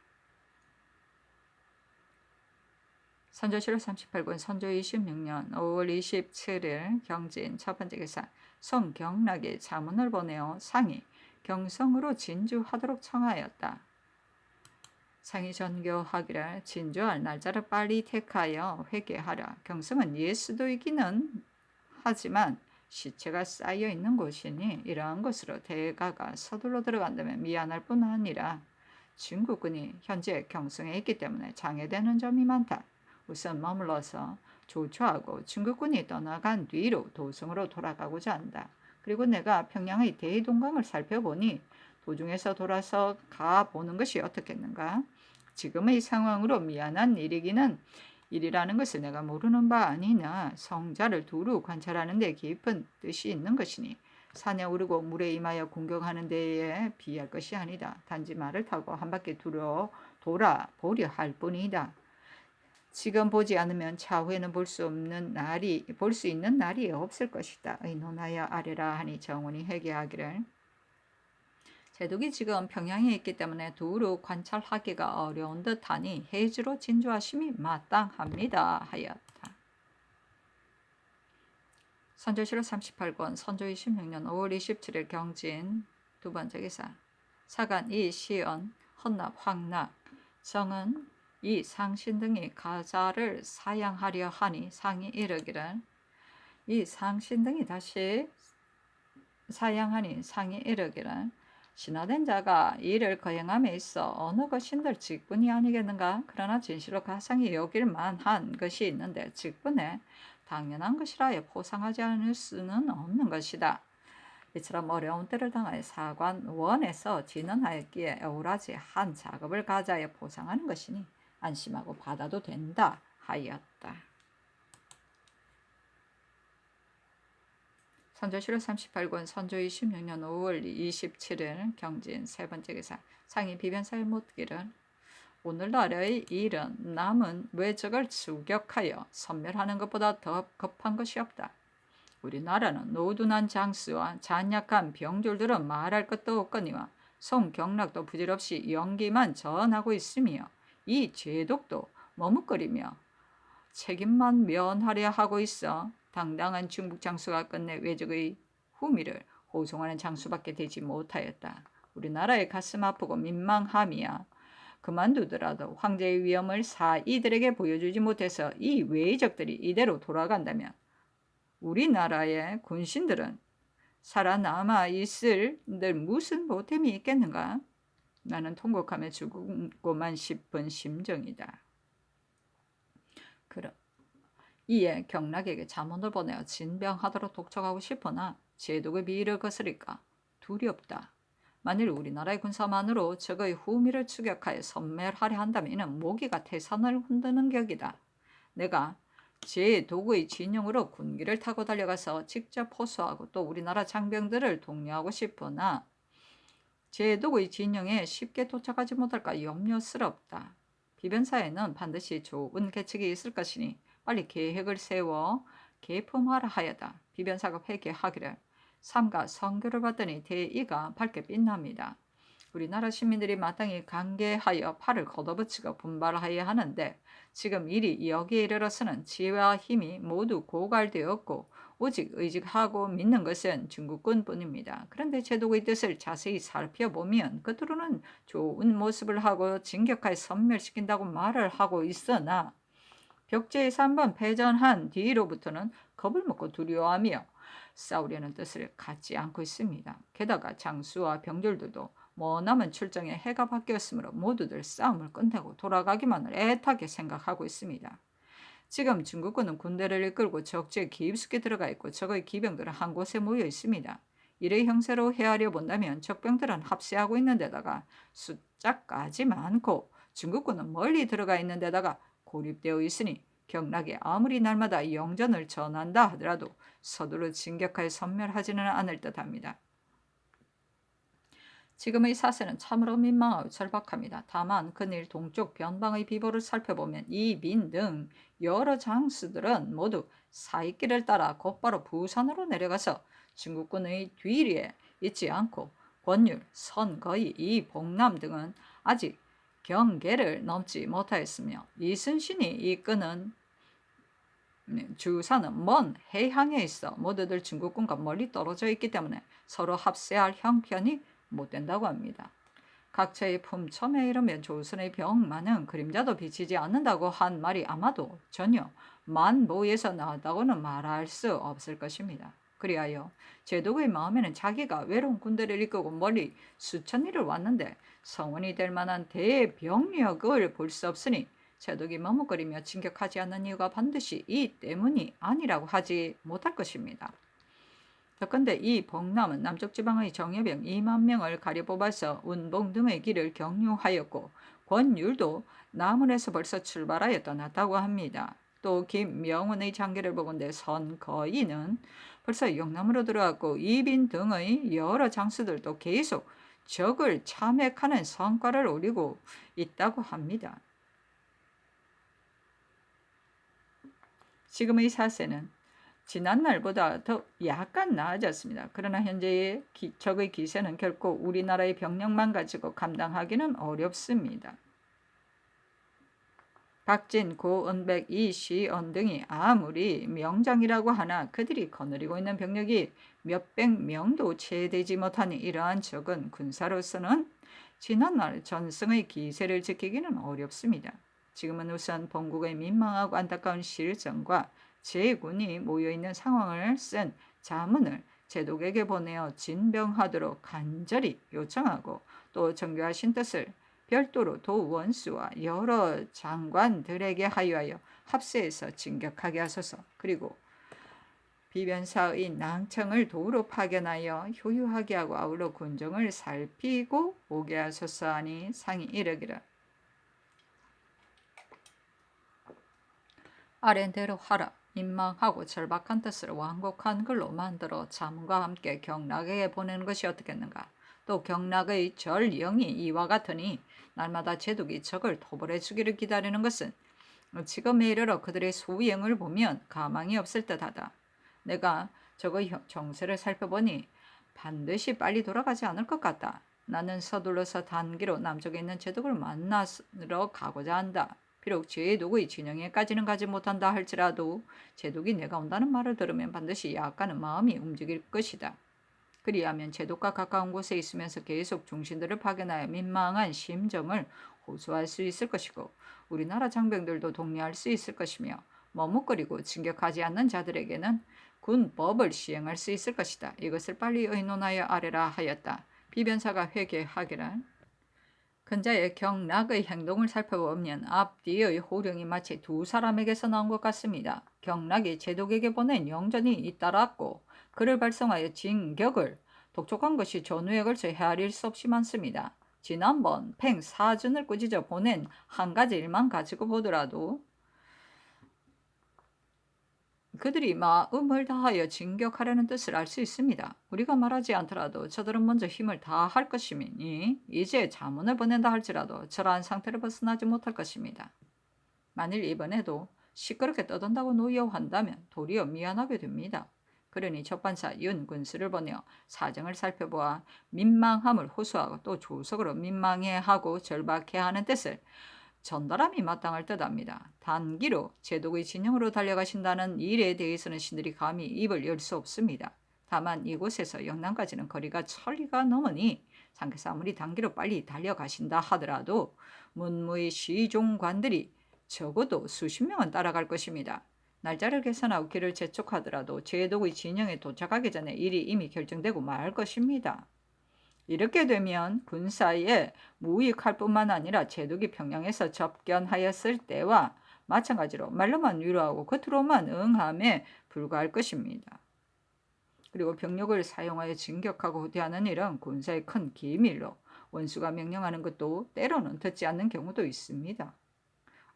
선조실록 38권 선조 26년 5월 27일 경진 첫 번째 기사 성경락이 자문을 보내어 상이 경성으로 진주하도록 청하였다. 상이 전교하기를 진주할 날짜를 빨리 택하여 회개하라. 경성은 예수도이기는 하지만 시체가 쌓여 있는 곳이니 이러한 곳으로 대가가 서둘러 들어간다면 미안할 뿐 아니라 중국군이 현재 경성에 있기 때문에 장애되는 점이 많다. 우선 머물러서 조처하고 중국군이 떠나간 뒤로 도성으로 돌아가고자 한다. 그리고 내가 평양의 대동강을 살펴보니 도중에서 돌아서 가보는 것이 어떻겠는가? 지금의 상황으로 미안한 일이라는 것을 내가 모르는 바 아니나 성자를 두루 관찰하는 데 깊은 뜻이 있는 것이니 산에 오르고 물에 임하여 공격하는 데에 비할 것이 아니다. 단지 말을 타고 한 바퀴 돌아보려 할 뿐이다. 지금 보지 않으면 차후에는 볼 수 있는 날이 없을 것이다. 의논하여 아뢰라 하니 정원이 회개하기를 제독이 지금 평양에 있기 때문에 두루 관찰하기가 어려운 듯하니 해주로 진주하심이 마땅합니다 하였다. 선조실록 38권 선조 26년 5월 27일 경진 두 번째 기사 사간 이시언 헌납 황낙 정은 이 상신 등이 가자를 사양하려 하니 상이 이르기를 이 상신 등이 다시 사양하니 상이 이르기를 신화된 자가 이를 거행함에 있어 어느 것인들 직분이 아니겠는가? 그러나 진실로 가상이 여길 만한 것이 있는데 직분에 당연한 것이라 해 포상하지 않을 수는 없는 것이다. 이처럼 어려운 때를 당하여 사관원에서 진언하였기에 억울하지 한 작업을 가자에 포상하는 것이니 안심하고 받아도 된다 하였다. 선조실록 38권 선조 26년 5월 27일 경진 세 번째 기사 상이 비변사에 묻기를 오늘날의 일은 남은 외적을 추격하여 섬멸하는 것보다 더 급한 것이 없다. 우리나라는 노둔한 장수와 잔약한 병졸들은 말할 것도 없거니와 송경락도 부질없이 연기만 전하고 있으며 이 제독도 머뭇거리며 책임만 면하려 하고 있어 당당한 중국 장수가 끝내 외적의 후미를 호송하는 장수밖에 되지 못하였다. 우리나라의 가슴 아프고 민망함이야. 그만두더라도 황제의 위엄을 사이들에게 보여주지 못해서 이 외적들이 이대로 돌아간다면 우리나라의 군신들은 살아남아 있을 늘 무슨 보탬이 있겠는가? 나는 통곡하며 죽고만 싶은 심정이다. 이에 경락에게 자문을 보내어 진병하도록 독촉하고 싶으나 제독의 비위를 거스릴까 두렵다. 만일 우리나라의 군사만으로 적의 후미를 추격하여 섬멸하려 한다면 이는 모기가 태산을 흔드는 격이다. 내가 제독의 진영으로 군기를 타고 달려가서 직접 호소하고 또 우리나라 장병들을 독려하고 싶으나 제독의 진영에 쉽게 도착하지 못할까 염려스럽다. 비변사에는 반드시 좋은 계책이 있을 것이니 빨리 계획을 세워 계품하라 하여다. 비변사가 회개하기를 삼가 선교를 받더니 대의가 밝게 빛납니다. 우리나라 시민들이 마땅히 강개하여 팔을 걷어붙이고 분발하여야 하는데 지금 일이 여기에 이르러서는 지혜와 힘이 모두 고갈되었고 오직 의직하고 믿는 것은 중국군뿐입니다. 그런데 제독의 뜻을 자세히 살펴보면 겉으로는 좋은 모습을 하고 진격하여 섬멸시킨다고 말을 하고 있으나 벽제에서 한번 패전한 뒤로부터는 겁을 먹고 두려워하며 싸우려는 뜻을 갖지 않고 있습니다. 게다가 장수와 병졸들도 머나먼 출정에 해가 바뀌었으므로 모두들 싸움을 끝내고 돌아가기만을 애타게 생각하고 있습니다. 지금 중국군은 군대를 이끌고 적지에 깊숙이 들어가 있고 적의 기병들은 한 곳에 모여 있습니다. 이를 형세로 헤아려 본다면 적병들은 합세하고 있는 데다가 숫자까지 많고 중국군은 멀리 들어가 있는 데다가 고립되어 있으니 경락이 아무리 날마다 영전을 전한다 하더라도 서두르 진격하여 섬멸하지는 않을 듯합니다. 지금의 사세는 참으로 민망하고 절박합니다. 다만 그늘 동쪽 변방의 비보를 살펴보면 이민 등 여러 장수들은 모두 사익길을 따라 곧바로 부산으로 내려가서 중국군의 뒤에 있지 않고 권율, 선거의, 이봉남 등은 아직 경계를 넘지 못하였으며 이순신이 이끄는 주사는 먼 해향에 있어 모두들 중국군과 멀리 떨어져 있기 때문에 서로 합세할 형편이 못 된다고 합니다. 각처의 품첨에 이르면 조선의 병마는 그림자도 비치지 않는다고 한 말이 아마도 전혀 만보에서 나왔다고는 말할 수 없을 것입니다. 그리하여 제독의 마음에는 자기가 외로운 군대를 이끌고 멀리 수천 리를 왔는데 성원이 될 만한 대병력을 볼 수 없으니 제독이 머뭇거리며 진격하지 않는 이유가 반드시 이 때문이 아니라고 하지 못할 것입니다. 더건대 이 복남은 남쪽 지방의 정예병 2만 명을 가려뽑아서 운봉 등의 길을 경유하였고 권율도 남원에서 벌써 출발하여 떠났다고 합니다. 또 김명훈의 장계를 보건대 선거인은 벌써 영남으로 들어왔고 이빈 등의 여러 장수들도 계속 적을 참획하는 성과를 올리고 있다고 합니다. 지금의 사세는 지난날보다 더 약간 나아졌습니다. 그러나 현재의 적의 기세는 결코 우리나라의 병력만 가지고 감당하기는 어렵습니다. 박진, 고은백, 이시언 등이 아무리 명장이라고 하나 그들이 거느리고 있는 병력이 몇백 명도 채 되지 못하니 이러한 적은 군사로서는 지난날 전승의 기세를 지키기는 어렵습니다. 지금은 우선 본국의 민망하고 안타까운 실정과 제군이 모여있는 상황을 쓴 자문을 제독에게 보내어 진병하도록 간절히 요청하고 또 정교하신 뜻을 별도로 도원수와 여러 장관들에게 하여하여 합세해서 진격하게 하소서. 그리고 비변사의 낭청을 도로 파견하여 효유하게 하고 아울러 군정을 살피고 오게 하소서 하니 상이 이르기를 아랜대로 하라. 민망하고 절박한 뜻을 완곡한 글로 만들어 자문과 함께 경락에게 보내는 것이 어떻겠는가. 또 경락의 전령이 이와 같으니 날마다 제독이 적을 토벌해 주기를 기다리는 것은 지금에 이르러 그들의 수행을 보면 가망이 없을 듯하다. 내가 적의 정세를 살펴보니 반드시 빨리 돌아가지 않을 것 같다. 나는 서둘러서 단기로 남쪽에 있는 제독을 만나러 가고자 한다. 비록 제독의 진영에까지는 가지 못한다 할지라도 제독이 내가 온다는 말을 들으면 반드시 약간은 마음이 움직일 것이다. 그리하면 제독과 가까운 곳에 있으면서 계속 중신들을 파견하여 민망한 심정을 호소할 수 있을 것이고 우리나라 장병들도 독려할 수 있을 것이며 머뭇거리고 진격하지 않는 자들에게는 군법을 시행할 수 있을 것이다. 이것을 빨리 의논하여 아래라 하였다. 비변사가 회개하기를 근자의 경락의 행동을 살펴보면 앞뒤의 호령이 마치 두 사람에게서 나온 것 같습니다. 경락이 제독에게 보낸 영전이 잇따랐고 그를 발송하여 진격을 독촉한 것이 전후에 걸쳐 헤아릴 수 없이 많습니다. 지난번 팽사준을 꾸짖어 보낸 한 가지 일만 가지고 보더라도 그들이 마음을 다하여 진격하려는 뜻을 알 수 있습니다. 우리가 말하지 않더라도 저들은 먼저 힘을 다할 것이니 이제 자문을 보낸다 할지라도 저러한 상태를 벗어나지 못할 것입니다. 만일 이번에도 시끄럽게 떠든다고 노여한다면 도리어 미안하게 됩니다. 그러니 적반사 윤군수를 보내어 사정을 살펴보아 민망함을 호소하고 또 조석으로 민망해하고 절박해하는 뜻을 전달함이 마땅할 듯합니다. 단기로 제독의 진영으로 달려가신다는 일에 대해서는 신들이 감히 입을 열 수 없습니다. 다만 이곳에서 영남까지는 거리가 천리가 넘으니 상께서 아무리 단기로 빨리 달려가신다 하더라도 문무의 시종관들이 적어도 수십 명은 따라갈 것입니다. 날짜를 계산하고 길을 재촉하더라도 제독의 진영에 도착하기 전에 일이 이미 결정되고 말 것입니다. 이렇게 되면 군사에 무익할 뿐만 아니라 제독이 평양에서 접견하였을 때와 마찬가지로 말로만 위로하고 겉으로만 응함에 불과할 것입니다. 그리고 병력을 사용하여 진격하고 후퇴하는 일은 군사의 큰 기밀로 원수가 명령하는 것도 때로는 듣지 않는 경우도 있습니다.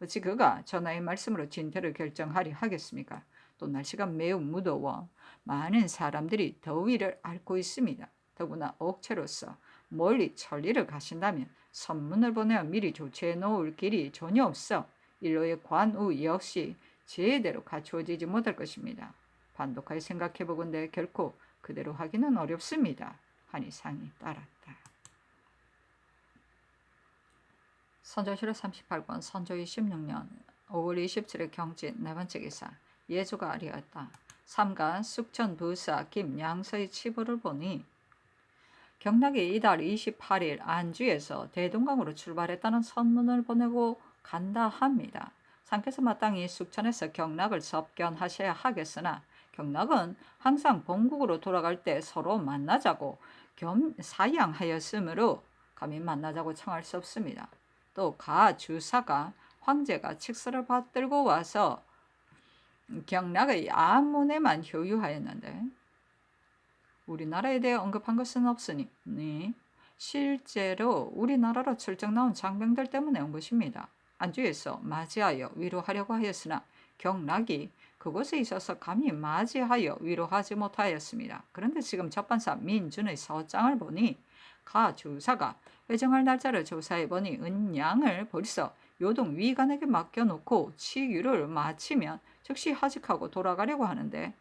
어찌 그가 전하의 말씀으로 진퇴를 결정하리 하겠습니까? 또 날씨가 매우 무더워 많은 사람들이 더위를 앓고 있습니다. 더구나 옥체로서 멀리 천리를 가신다면 선문을 보내어 미리 조치해 놓을 길이 전혀 없어 일로의 관우 역시 제대로 갖추어지지 못할 것입니다. 반독하게 생각해보건대 결코 그대로 하기는 어렵습니다. 하니 상이 따랐다. 선조실록 38권 선조 26년 5월 27일 경진 네 번째 기사 예조가 아리었다. 삼가 숙천부사 김양서의 치부를 보니 경락이 이달 28일 안주에서 대동강으로 출발했다는 선문을 보내고 간다 합니다. 상께서 마땅히 숙천에서 경락을 접견하셔야 하겠으나 경락은 항상 본국으로 돌아갈 때 서로 만나자고 사양하였으므로 감히 만나자고 청할 수 없습니다. 또 가 주사가 황제가 칙서를 받들고 와서 경락의 안문에만 효유하였는데 우리나라에 대해 언급한 것은 없으니 실제로 우리나라로 출정 나온 장병들 때문에 온 것입니다. 안주에서 맞이하여 위로하려고 하였으나 경락이 그곳에 있어서 감히 맞이하여 위로하지 못하였습니다. 그런데 지금 접반사 민준의 서장을 보니 가 주사가 회정할 날짜를 조사해보니 은양을 벌써 요동 위관에게 맡겨놓고 치유를 마치면 즉시 하직하고 돌아가려고 하는데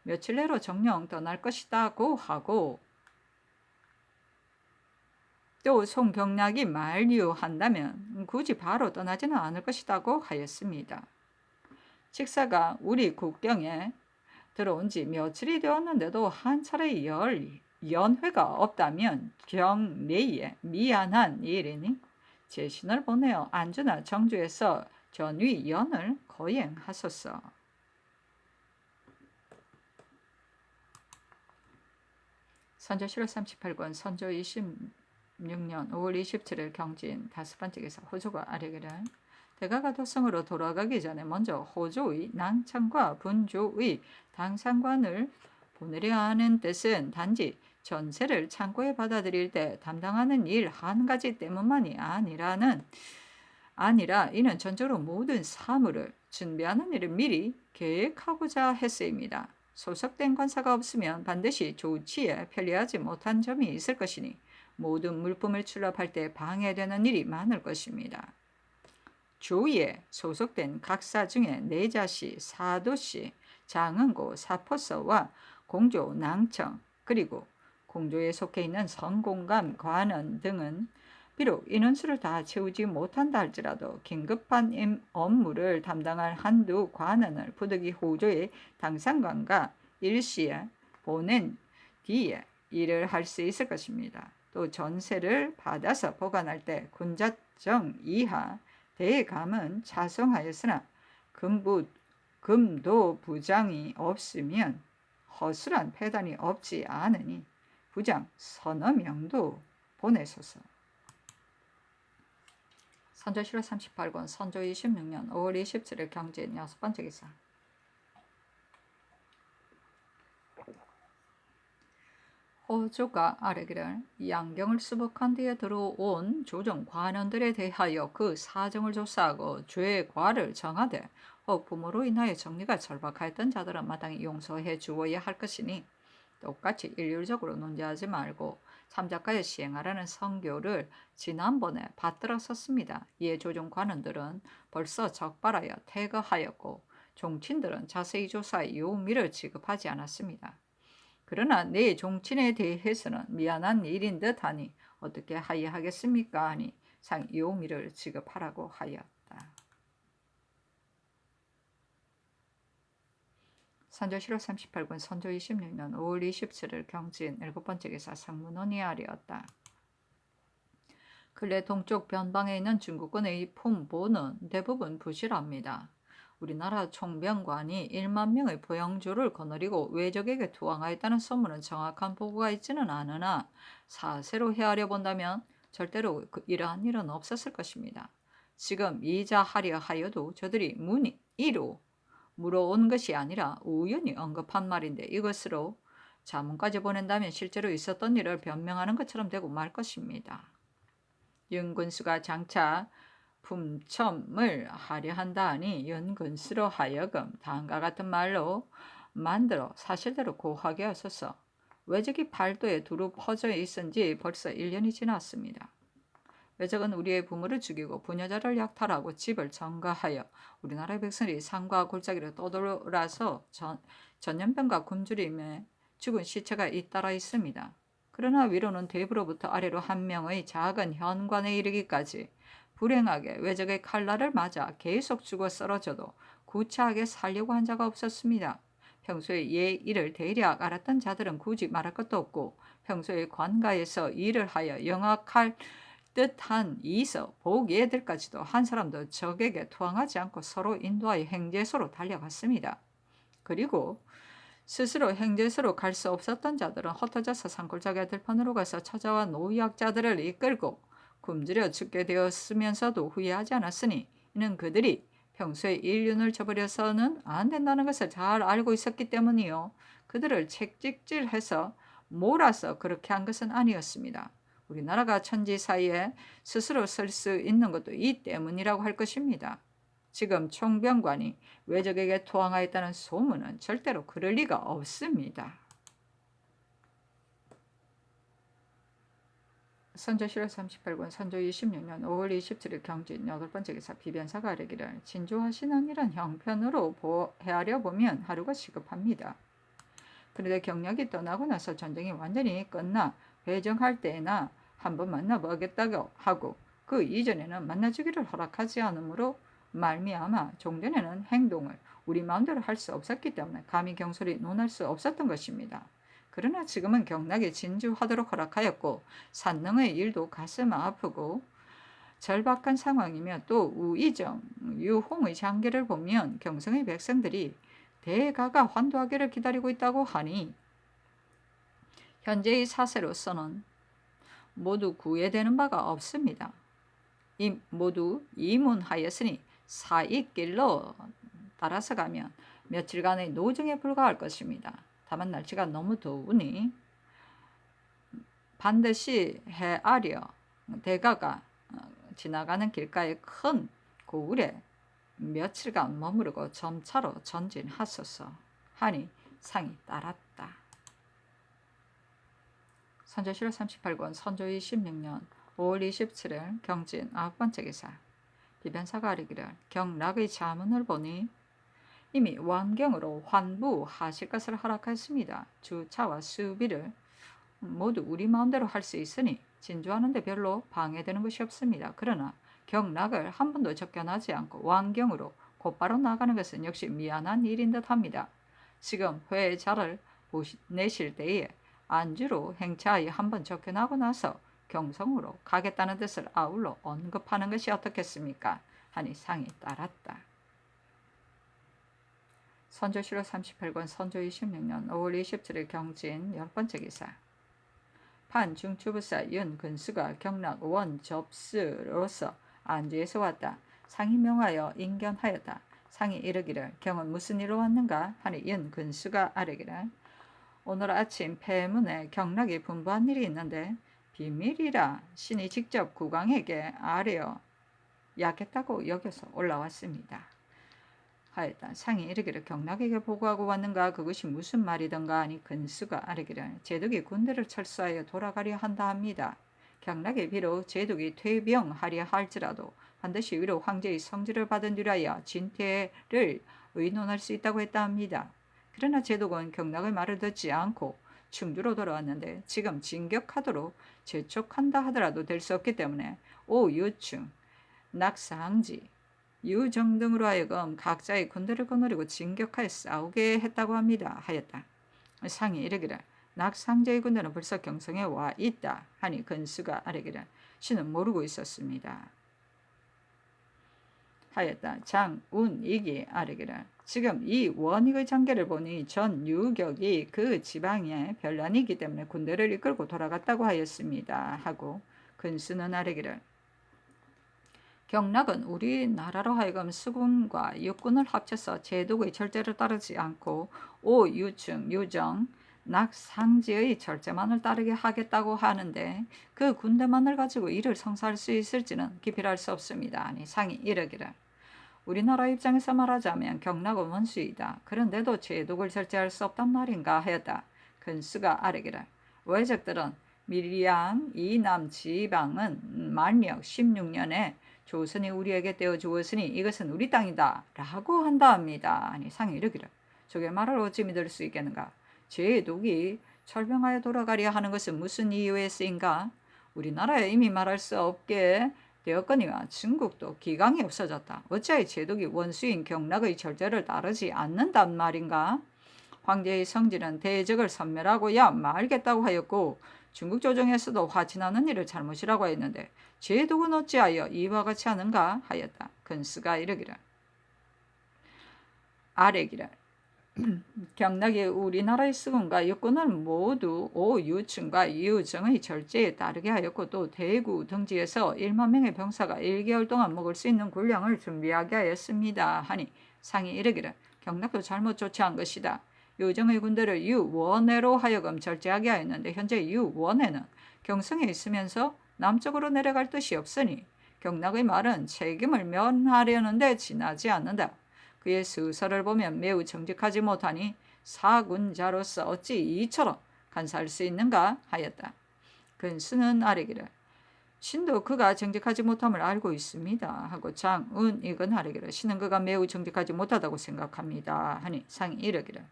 며칠 내로 정령 떠날 것이다고 하고 또 송경락이 만류한다면 굳이 바로 떠나지는 않을 것이다고 하였습니다. 칙사가 우리 국경에 들어온 지 며칠이 되었는데도 한 차례 연회가 없다면 경내에 미안한 일이니 제신을 보내어 안주나 정주에서 전위연을 거행하소서. 선조실록 38권 선조 26년 5월 27일 경진 다섯 번째 기사 호조가 아뢰기를 대가가 도성으로 돌아가기 전에 먼저 호조의 낭창과 분조의 당상관을 보내려 하는 뜻은 단지 전세를 창고에 받아들일 때 담당하는 일 한 가지 때문만이 아니라 이는 전적으로 모든 사물을 준비하는 일을 미리 계획하고자 했습니다. 소속된 관사가 없으면 반드시 조치에 편리하지 못한 점이 있을 것이니 모든 물품을 출납할 때 방해되는 일이 많을 것입니다. 조위에 소속된 각사 중에 내자시, 사도시, 장흥고, 사포서와 공조, 낭청, 그리고 공조에 속해 있는 성공감, 관원 등은 비록 인원수를 다 채우지 못한다 할지라도 긴급한 업무를 담당할 한두 관원을 부득이 호조의 당상관과 일시에 보낸 뒤에 일을 할 수 있을 것입니다. 또 전세를 받아서 보관할 때 군자정 이하 대감은 차송하였으나 금도 부장이 없으면 허술한 폐단이 없지 않으니 부장 서너 명도 보내소서. 선조실록 38권 선조 26년 5월 27일 경진 여섯 번째 기사 호조가 아뢰기를 양경을 수복한 뒤에 들어온 조정 관원들에 대하여 그 사정을 조사하고 죄과를 정하되 혹 부모로 인하여 정리가 절박하였던 자들은 마땅히 용서해 주어야 할 것이니 똑같이 일률적으로 논제하지 말고 참작하여 시행하라는 성교를 지난번에 받들어 썼습니다. 이에 조정 관원들은 벌써 적발하여 퇴거하였고 종친들은 자세히 조사해 요미를 지급하지 않았습니다. 그러나 내 종친에 대해서는 미안한 일인 듯하니 어떻게 하여하겠습니까 하니 상 요미를 지급하라고 하였다. 선조실록 38권 선조 26년 5월 27일 경진 일곱 번째 기사 상문원이 아뢰었다. 근래 동쪽 변방에 있는 중국군의 품보는 대부분 부실합니다. 우리나라 총병관이 1만 명의 부영주를 거느리고 외적에게 투항하였다는 소문은 정확한 보고가 있지는 않으나 사세로 헤아려 본다면 절대로 이러한 일은 없었을 것입니다. 지금 이자하려 하여도 저들이 문의로 물어온 것이 아니라 우연히 언급한 말인데 이것으로 자문까지 보낸다면 실제로 있었던 일을 변명하는 것처럼 되고 말 것입니다. 윤군수가 장차 품첨을 하려 한다 하니 윤군수로 하여금 다음과 같은 말로 만들어 사실대로 고하게 하소서. 외적이 팔도에 두루 퍼져 있은 지 벌써 1년이 지났습니다. 외적은 우리의 부모를 죽이고 부녀자를 약탈하고 집을 점거하여 우리나라 백성이 산과 골짜기로 떠돌아서 전염병과 굶주림에 죽은 시체가 잇따라 있습니다. 그러나 위로는 대부로부터 아래로 한 명의 작은 현관에 이르기까지 불행하게 외적의 칼날을 맞아 계속 죽어 쓰러져도 구차하게 살려고 한 자가 없었습니다. 평소에 예의를 대략 알았던 자들은 굳이 말할 것도 없고 평소에 관가에서 일을 하여 영악할 듯한 이서 보기애들까지도 한 사람도 적에게 투항하지 않고 서로 인도하여 행제소로 달려갔습니다. 그리고 스스로 행제소로 갈 수 없었던 자들은 흩어져서 산골짜기 들판으로 가서 처자와 노약자들을 이끌고 굶주려 죽게 되었으면서도 후회하지 않았으니 이는 그들이 평소에 인륜을 저버려서는 안 된다는 것을 잘 알고 있었기 때문이요. 그들을 책찍질해서 몰아서 그렇게 한 것은 아니었습니다. 우리나라가 천지 사이에 스스로 설 수 있는 것도 이 때문이라고 할 것입니다. 지금 총병관이 외적에게 투항하였다는 소문은 절대로 그럴 리가 없습니다. 선조실록 38권 선조 26년 5월 27일 경진 8번째 기사 비변사가 아뢰기를 진주하시는 일은 형편으로 헤아려 보면 하루가 시급합니다. 그런데 경략이 떠나고 나서 전쟁이 완전히 끝나 회정할 때나 한번 만나보겠다고 하고 그 이전에는 만나주기를 허락하지 않으므로 말미암아 종전에는 행동을 우리 마음대로 할 수 없었기 때문에 감히 경솔히 논할 수 없었던 것입니다. 그러나 지금은 경락이 진주하도록 허락하였고 산능의 일도 가슴 아프고 절박한 상황이며 또 우이정, 유홍의 장계를 보면 경성의 백성들이 대가가 환도하기를 기다리고 있다고 하니 현재의 사세로서는 모두 구애되는 바가 없습니다. 모두 이문하였으니 사익길로 따라서 가면 며칠간의 노정에 불과할 것입니다. 다만 날씨가 너무 더우니 반드시 헤아려 대가가 지나가는 길가의 큰 고을에 며칠간 머무르고 점차로 전진하소서 하니 상이 따랐다. 선조실록 38권 선조 26년 5월 27일 경진 9번째 기사 비변사가 아뢰기를 경락의 자문을 보니 이미 완경으로 환부하실 것을 허락했습니다. 주차와 수비를 모두 우리 마음대로 할 수 있으니 진주하는데 별로 방해되는 것이 없습니다. 그러나 경락을 한 번도 접견하지 않고 완경으로 곧바로 나가는 것은 역시 미안한 일인 듯합니다. 지금 회자를 내실 때에 안주로 행차하여 한번 접견하고 나서 경성으로 가겠다는 뜻을 아울러 언급하는 것이 어떻겠습니까? 하니 상이 따랐다. 선조실록 38권 선조 26년 5월 27일 경진 10번째 기사 판중추부사 윤근수가 경락 원 접수로서 안주에서 왔다. 상이 명하여 인견하였다. 상이 이르기를 경은 무슨 일로 왔는가 하니 윤근수가 아뢰기를 오늘 아침 폐문에 경락이 분부한 일이 있는데 비밀이라 신이 직접 국왕에게 아뢰어 약했다고 여겨서 올라왔습니다. 하였다. 상이 이르기를 경락에게 보고하고 왔는가 그것이 무슨 말이던가 하니 근수가 아뢰기를 제독이 군대를 철수하여 돌아가려 한다 합니다. 경락이 비록 제독이 퇴병하려 할지라도 반드시 위로 황제의 성지를 받은 뒤라야 진퇴를 의논할 수 있다고 했다 합니다. 그러나 제독은 경락의 말을 듣지 않고 충주로 돌아왔는데 지금 진격하도록 재촉한다 하더라도 될 수 없기 때문에 오유충, 낙상지, 유정 등으로 하여금 각자의 군대를 거느리고 진격하여 싸우게 했다고 합니다. 하였다. 상이 이르기를 낙상제의 군대는 벌써 경성에 와 있다 하니 근수가 아뢰기를 신은 모르고 있었습니다. 하였다. 장운익이 아뢰기를 지금 이 원익의 장계를 보니 전 유격이 그 지방에 별난이기 때문에 군대를 이끌고 돌아갔다고 하였습니다. 하고 근수는 아뢰기를 경락은 우리나라로 하여금 수군과 육군을 합쳐서 제독의 절제를 따르지 않고 오유충, 유정, 낙상지의 절제만을 따르게 하겠다고 하는데 그 군대만을 가지고 이를 성사할 수 있을지는 기필할 수 없습니다. 아니 상이 이르기를 우리나라 입장에서 말하자면 경락은 원수이다. 그런데도 제독을 절제할 수 없단 말인가 하였다. 근수가 아뢰기를 외적들은 밀양 이남 지방은 만력 16년에 조선이 우리에게 떼어주었으니 이것은 우리 땅이다 라고 한다합니다. 아니 상이 이르기를 저게 말을 어찌 믿을 수 있겠는가. 제독이 철병하여 돌아가려 하는 것은 무슨 이유에 쓰인가. 우리나라에 이미 말할 수 없게 되었거니와 중국도 기강이 없어졌다. 어찌하여 제독이 원수인 경락의 절제를 따르지 않는단 말인가. 황제의 성질은 대적을 섬멸하고야 말겠다고 하였고 중국 조정에서도 화친하는 일을 잘못이라고 했는데 제독은 어찌하여 이와 같이 하는가 하였다. 근수가 이르기를 아래기를 경락이 우리나라의 수군과 육군을 모두 오유충과 이유정의 절제에 따르게 하였고 또 대구 등지에서 1만 명의 병사가 1개월 동안 먹을 수 있는 군량을 준비하게 하였습니다. 하니 상이 이르기를 경락도 잘못 조치한 것이다. 유정의 군대를 유원해로 하여금 절제하게 하였는데 현재 유원해는 경성에 있으면서 남쪽으로 내려갈 뜻이 없으니 경락의 말은 책임을 면하려는데 지나지 않는다. 그의 수설을 보면 매우 정직하지 못하니 사군자로서 어찌 이처럼 간사할 수 있는가 하였다. 근수는 아뢰기를 신도 그가 정직하지 못함을 알고 있습니다. 하고 장운익은 아뢰기를 신은 그가 매우 정직하지 못하다고 생각합니다. 하니 상이 이르기를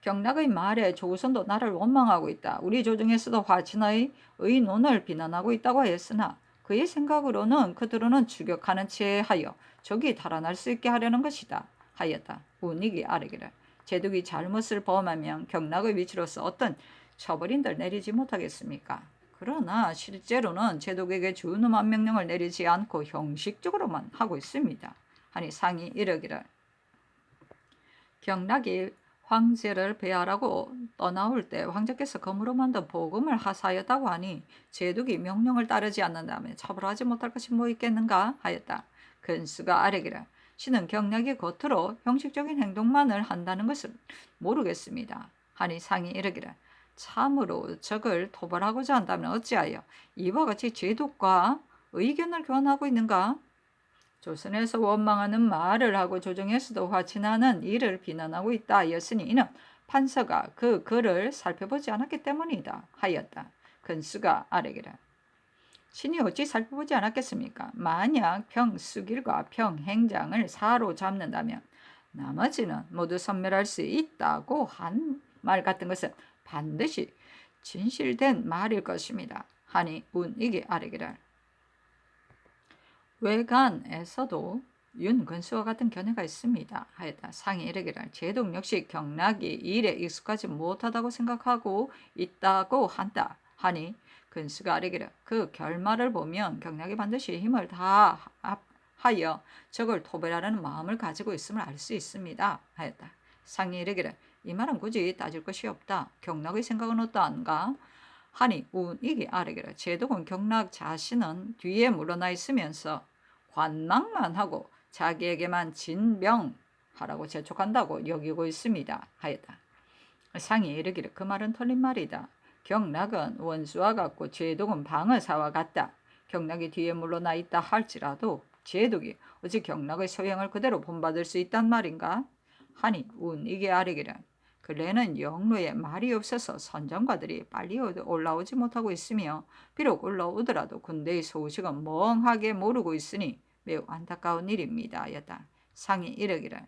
경락의 말에 조선도 나를 원망하고 있다. 우리 조정에서도 화친의 의논을 비난하고 있다고 하였으나 그의 생각으로는 그들은 추격하는 채 하여 적이 달아날 수 있게 하려는 것이다. 하였다. 운익이 아뢰기를 제독이 잘못을 범하면 경락의 위치로서 어떤 처벌인들 내리지 못하겠습니까? 그러나 실제로는 제독에게 준엄한 명령을 내리지 않고 형식적으로만 하고 있습니다. 하니 상이 이르기를 경락이 황제를 배하라고 떠나올 때 황제께서 검으로 만든 복음을 하사하였다고 하니 제독이 명령을 따르지 않는다면 처벌하지 못할 것이 뭐 있겠는가 하였다. 근수가 아뢰기를 신은 경락이 겉으로 형식적인 행동만을 한다는 것을 모르겠습니다. 하니 상이 이르기를 참으로 적을 토벌하고자 한다면 어찌하여 이와 같이 제독과 의견을 교환하고 있는가? 조선에서 원망하는 말을 하고 조정에서도 화친하는 이를 비난하고 있다 하였으니 이는 판서가 그 글을 살펴보지 않았기 때문이다 하였다. 근수가 아뢰기를 신이 어찌 살펴보지 않았겠습니까? 만약 평수길과 평행장을 사로잡는다면 나머지는 모두 섬멸할 수 있다고 한 말 같은 것은 반드시 진실된 말일 것입니다. 하니 운익이 아뢰기를 외관에서도 윤근수와 같은 견해가 있습니다. 하였다. 상이 이르기를 제독 역시 경락이 일에 익숙하지 못하다고 생각하고 있다고 한다. 하니 근수가 아뢰기를 그 결말을 보면 경락이 반드시 힘을 다하여 적을 토벌하려는 마음을 가지고 있음을 알 수 있습니다. 하였다. 상이 이르기를 이 말은 굳이 따질 것이 없다. 경락의 생각은 어떠한가? 하니 운익이 아뢰기를 제독은 경락 자신은 뒤에 물러나 있으면서 관망만 하고 자기에게만 진병하라고 재촉한다고 여기고 있습니다. 하였다. 상이 이르기를 그 말은 틀린 말이다. 경락은 원수와 같고 제독은 방어사와 같다. 경락이 뒤에 물러나 있다 할지라도 제독이 어찌 경락의 소행을 그대로 본받을 수 있단 말인가? 하니 운익이 아뢰기를 근래는 영로에 말이 없어서 선정가들이 빨리 올라오지 못하고 있으며 비록 올라오더라도 군대의 소식은 멍하게 모르고 있으니 매우 안타까운 일입니다. 하였다. 상이 이르기를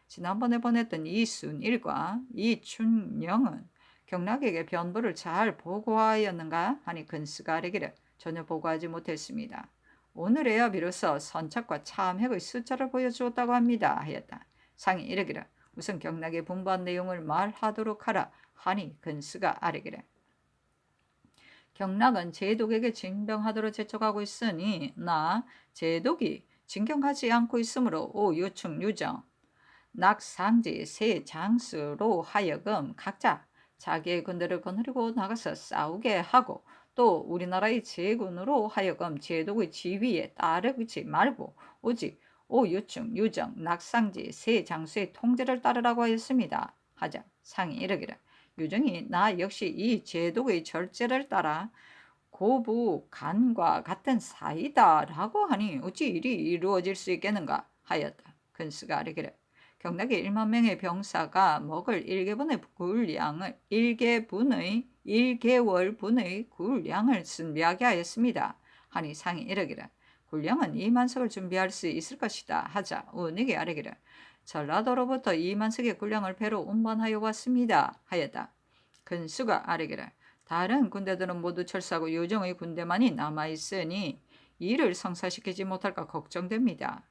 지난번에 보냈던 이순일과 이춘영은 경락에게 변보를 잘 보고하였는가? 하니 근수가 아뢰기를 전혀 보고하지 못했습니다. 오늘에야 비로소 선착과 참핵의 숫자를 보여주었다고 합니다. 하였다. 상이 이르기를 우선 경락의 분부한 내용을 말하도록 하라. 하니 근수가 아뢰기를 경락은 제독에게 징병하도록 재촉하고 있으니 나 제독이 진경하지 않고 있으므로 오유충 유정 낙상지 세 장수로 하여금 각자 자기의 군대를 거느리고 나가서 싸우게 하고 또 우리나라의 제군으로 하여금 제독의 지휘에 따르지 말고 오직 오유충 유정 낙상지 세 장수의 통제를 따르라고 하였습니다. 하자 상이 이르기를 유정이 나 역시 이 제독의 절제를 따라 고부 간과 같은 사이다라고 하니 어찌 일이 이루어질 수 있겠는가 하였다. 근스가 아뢰기를 경락의 1만 명의 병사가 먹을 1개분의 굴량을 1개월분의 굴량을 준비하게 하였습니다. 하니 상이 이르기를 굴량은 2만석을 준비할 수 있을 것이다 하자 운에게 아뢰기를 전라도로부터 2만석의 굴량을 배로 운반하여 왔습니다 하였다. 근수가 아뢰기를 다른 군대들은 모두 철수하고 요정의 군대만이 남아있으니 이를 성사시키지 못할까 걱정됩니다.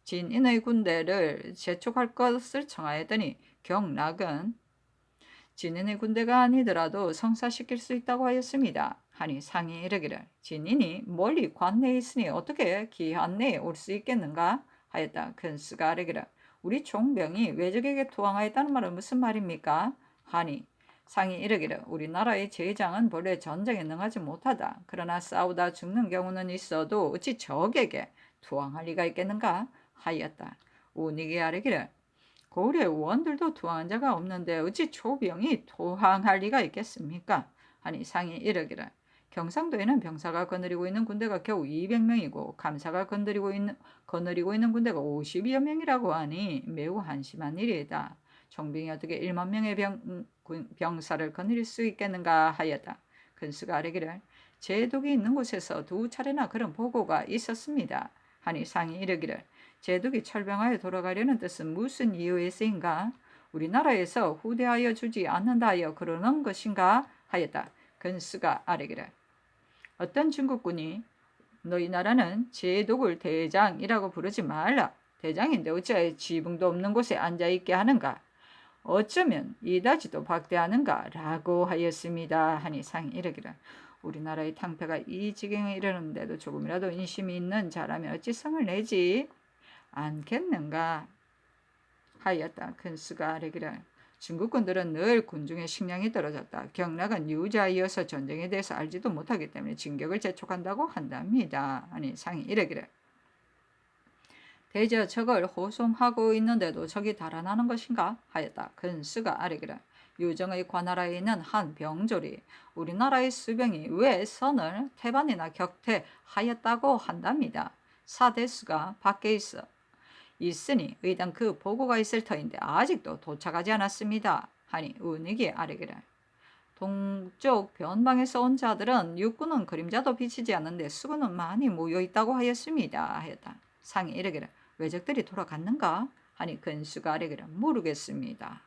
진인의 군대를 재촉할 것을 청하였더니 경락은 진인의 군대가 아니더라도 성사시킬 수 있다고 하였습니다. 하니 상이 이르기를 진인이 멀리 관내에 있으니 어떻게 기한내에 올 수 있겠는가 하였다. 근수가 아뢰기를 우리 총병이 외적에게 투항하였다는 말은 무슨 말입니까? 하니 상이 이르기를 우리나라의 제장은 본래 전쟁에 능하지 못하다. 그러나 싸우다 죽는 경우는 있어도 어찌 적에게 투항할 리가 있겠는가 하였다. 운익이 아뢰기를 고을의 원들도 투항한 자가 없는데 어찌 초병이 투항할 리가 있겠습니까? 하니 상이 이르기를 경상도에는 병사가 거느리고 있는 군대가 겨우 200명이고 감사가 거느리고 있는 군대가 50여 명이라고 하니 매우 한심한 일이다. 총병이 어떻게 1만 명의 병사를 거느릴 수 있겠는가 하였다. 근수가 아뢰기를 제독이 있는 곳에서 2차례나 그런 보고가 있었습니다. 하니 상이 이르기를 제독이 철병하여 돌아가려는 뜻은 무슨 이유에서인가? 우리나라에서 후대하여 주지 않는다 하여 그러는 것인가? 하였다. 근수가 아뢰기를 어떤 중국군이 너희 나라는 제독을 대장이라고 부르지 말라. 대장인데 어찌하여 지붕도 없는 곳에 앉아있게 하는가? 어쩌면 이다지도 박대하는가? 라고 하였습니다. 하니 상이 이르기를 우리나라의 탕패가 이 지경에 이르는데도 조금이라도 인심이 있는 자라면 어찌 성을 내지 않겠는가? 하였다. 근수가 아뢰기를 중국군들은 늘 군중의 식량이 떨어졌다. 경락은 유자이어서 전쟁에 대해서 알지도 못하기 때문에 진격을 재촉한다고 한답니다. 아니 상이 이르기를 대저 적을 호송하고 있는데도 적이 달아나는 것인가? 하였다. 근수가 아뢰기를 유정의 관하라에 있는 한 병졸이 우리나라의 수병이 왜 선을 태반이나 격퇴하였다고 한답니다. 사대수가 밖에 있으니 의당 그 보고가 있을 터인데 아직도 도착하지 않았습니다. 하니 운익이 아뢰기를 동쪽 변방에서 온 자들은 육군은 그림자도 비치지 않는데 수군은 많이 모여있다고 하였습니다. 하였다. 상이 이르기를 외적들이 돌아갔는가? 하니 근수가 아뢰기를 모르겠습니다.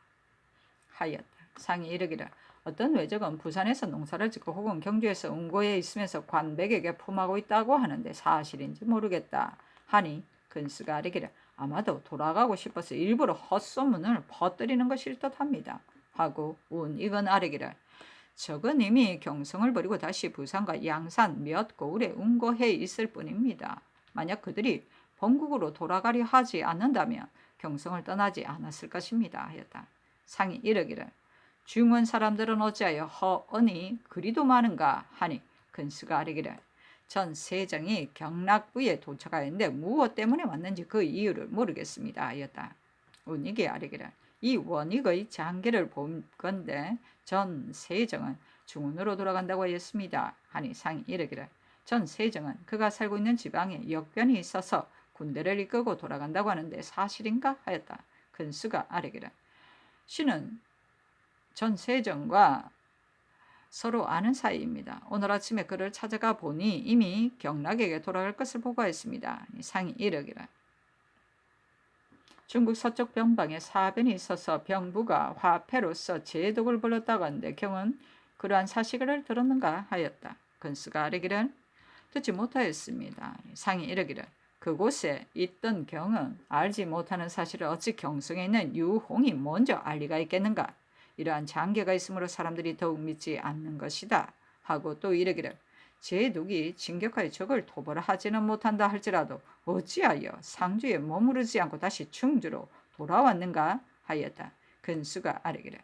하였다. 상이 이르기를 어떤 외적은 부산에서 농사를 짓고 혹은 경주에서 운고에 있으면서 관백에게 품하고 있다고 하는데 사실인지 모르겠다. 하니 근수가 아뢰기를 아마도 돌아가고 싶어서 일부러 헛소문을 퍼뜨리는 것일 듯합니다. 하고 운익은 아뢰기를 적은 이미 경성을 버리고 다시 부산과 양산 몇 고을에 운고해 있을 뿐입니다. 만약 그들이 본국으로 돌아가려 하지 않는다면 경성을 떠나지 않았을 것입니다. 하였다. 상이 이르기를 중원 사람들은 어찌하여 허언이 그리도 많은가 하니 근수가 아뢰기를 전 세정이 경락부에 도착하였는데 무엇 때문에 왔는지 그 이유를 모르겠습니다. 하였다. 운익이 아뢰기를 이 원익의 장계를 본건대 전 세정은 중원으로 돌아간다고 하였습니다. 하니 상이 이르기를 전 세정은 그가 살고 있는 지방에 역변이 있어서 군대를 이끌고 돌아간다고 하는데 사실인가? 하였다. 근수가 아뢰기를 신은 전 세정과 서로 아는 사이입니다. 오늘 아침에 그를 찾아가 보니 이미 경락에게 돌아갈 것을 보고했습니다. 상이 이르기를 중국 서쪽 변방에 사변이 있어서 병부가 화폐로서 제독을 불렀다고 하는데 경은 그러한 사실을 들었는가 하였다. 근수가 아뢰기를 듣지 못하였습니다. 상이 이르기를 그곳에 있던 경은 알지 못하는 사실을 어찌 경성에 있는 유홍이 먼저 알 리가 있겠는가? 이러한 장계가 있으므로 사람들이 더욱 믿지 않는 것이다. 하고 또 이르기를 제독이 진격하여 적을 토벌하지는 못한다 할지라도 어찌하여 상주에 머무르지 않고 다시 충주로 돌아왔는가 하였다. 근수가 아뢰기를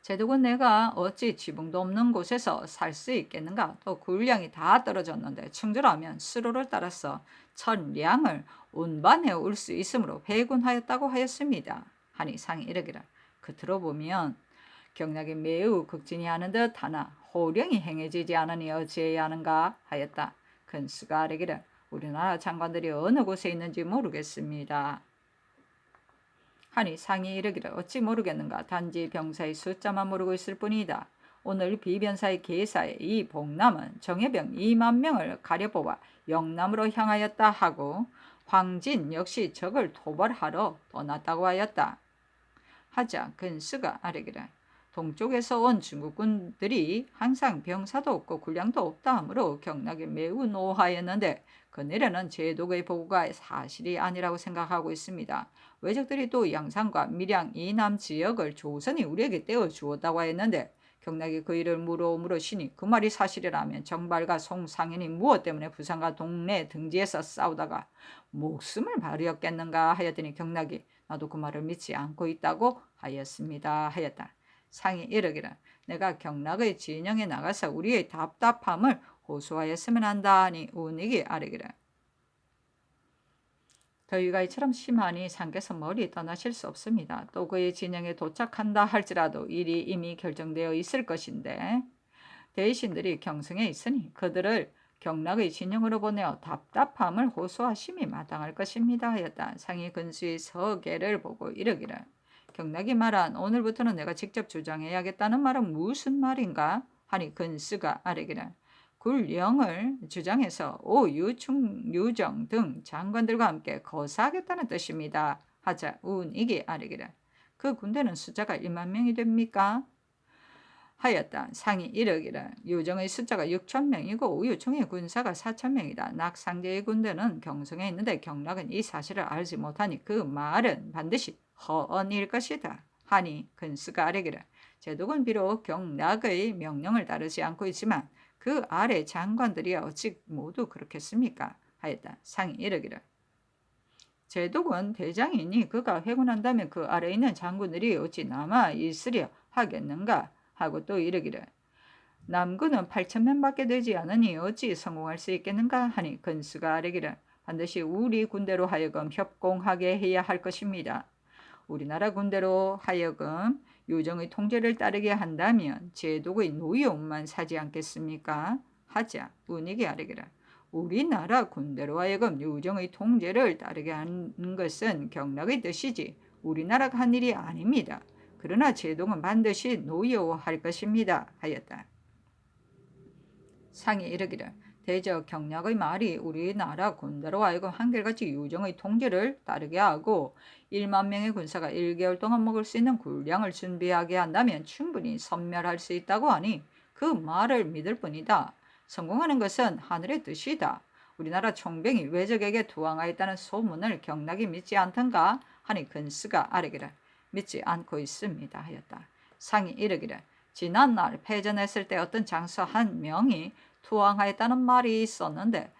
제독은 내가 어찌 지붕도 없는 곳에서 살 수 있겠는가? 또 군량이 다 떨어졌는데 충주라면 수로를 따라서 천량을 운반해 올 수 있으므로 배군하였다고 하였습니다. 하니 상이 이르기를 그 들어보면 경락이 매우 극진히 하는 듯 하나 호령이 행해지지 않으니 어찌해야 하는가 하였다. 근수가 아뢰기를 우리나라 장관들이 어느 곳에 있는지 모르겠습니다. 하니 상이 이르기를 어찌 모르겠는가 단지 병사의 숫자만 모르고 있을 뿐이다. 오늘 비변사의 계사에 이 복남은 정예병 2만 명을 가려뽑아 영남으로 향하였다 하고 황진 역시 적을 토벌하러 떠났다고 하였다. 하자 근수가 아뢰기를 동쪽에서 온 중국군들이 항상 병사도 없고 군량도 없다 하므로 경락이 매우 노하였는데 그늘에는 제독의 보고가 사실이 아니라고 생각하고 있습니다. 외적들이 또 양산과 밀양 이남 지역을 조선이 우리에게 떼어주었다고 하였는데 경락이 그 일을 물으시니 그 말이 사실이라면 정발과 송상현이 무엇 때문에 부산과 동네 등지에서 싸우다가 목숨을 바르었겠는가 하였더니 경락이 나도 그 말을 믿지 않고 있다고 하였습니다 하였다. 상이 이르기를 내가 경락의 진영에 나가서 우리의 답답함을 호소하였으면 한다 하니 운익이 아뢰기를 더위가 이처럼 심하니 상께서 멀리 떠나실 수 없습니다. 또 그의 진영에 도착한다 할지라도 일이 이미 결정되어 있을 것인데 대신들이 경성에 있으니 그들을 경락의 진영으로 보내어 답답함을 호소하심이 마땅할 것입니다 하였다. 상이 근수의 서계를 보고 이르기를 경락이 말한 오늘부터는 내가 직접 주장해야겠다는 말은 무슨 말인가 하니 근수가 아뢰기를 굴령을 주장해서 오유충 유정 등 장관들과 함께 거사하겠다는 뜻입니다. 하자 운익이 아뢰기를 그 군대는 숫자가 1만 명이 됩니까? 하였다. 상이 이르기를 유정의 숫자가 6천 명이고 우유충의 군사가 4천 명이다. 낙상제의 군대는 경성에 있는데 경락은 이 사실을 알지 못하니 그 말은 반드시 허언일 것이다. 하니 근수가 아뢰기를 제독은 비록 경락의 명령을 따르지 않고 있지만 그 아래 장관들이 어찌 모두 그렇겠습니까? 하였다. 상이 이르기를 제독은 대장이니 그가 회군한다면 그 아래 있는 장군들이 어찌 남아 있으려 하겠는가? 하고 또 이르기를 남군은 8,000명밖에 되지 않으니 어찌 성공할 수 있겠는가? 하니 근수가 아뢰기를 반드시 우리 군대로 하여금 협공하게 해야 할 것입니다. 우리나라 군대로 하여금 유정의 통제를 따르게 한다면 제독의 노여움만 사지 않겠습니까? 하자 운익이 아뢰기를 우리나라 군대로 하여금 유정의 통제를 따르게 하는 것은 경락의 뜻이지 우리나라가 한 일이 아닙니다. 그러나 제독은 반드시 노여워할 것입니다. 하였다. 상이 이르기를 대저 경락의 말이 우리나라 군대로 하여금 한결같이 유정의 통제를 따르게 하고 1만 명의 군사가 1개월 동안 먹을 수 있는 군량을 준비하게 한다면 충분히 섬멸할 수 있다고 하니 그 말을 믿을 뿐이다. 성공하는 것은 하늘의 뜻이다. 우리나라 총병이 외적에게 투항하였다는 소문을 경락이 믿지 않던가 하니 근수가 아뢰기를 믿지 않고 있습니다 하였다. 상이 이르기를 지난날 패전했을 때 어떤 장수 한 명이 투항하였다는 말이 있었는데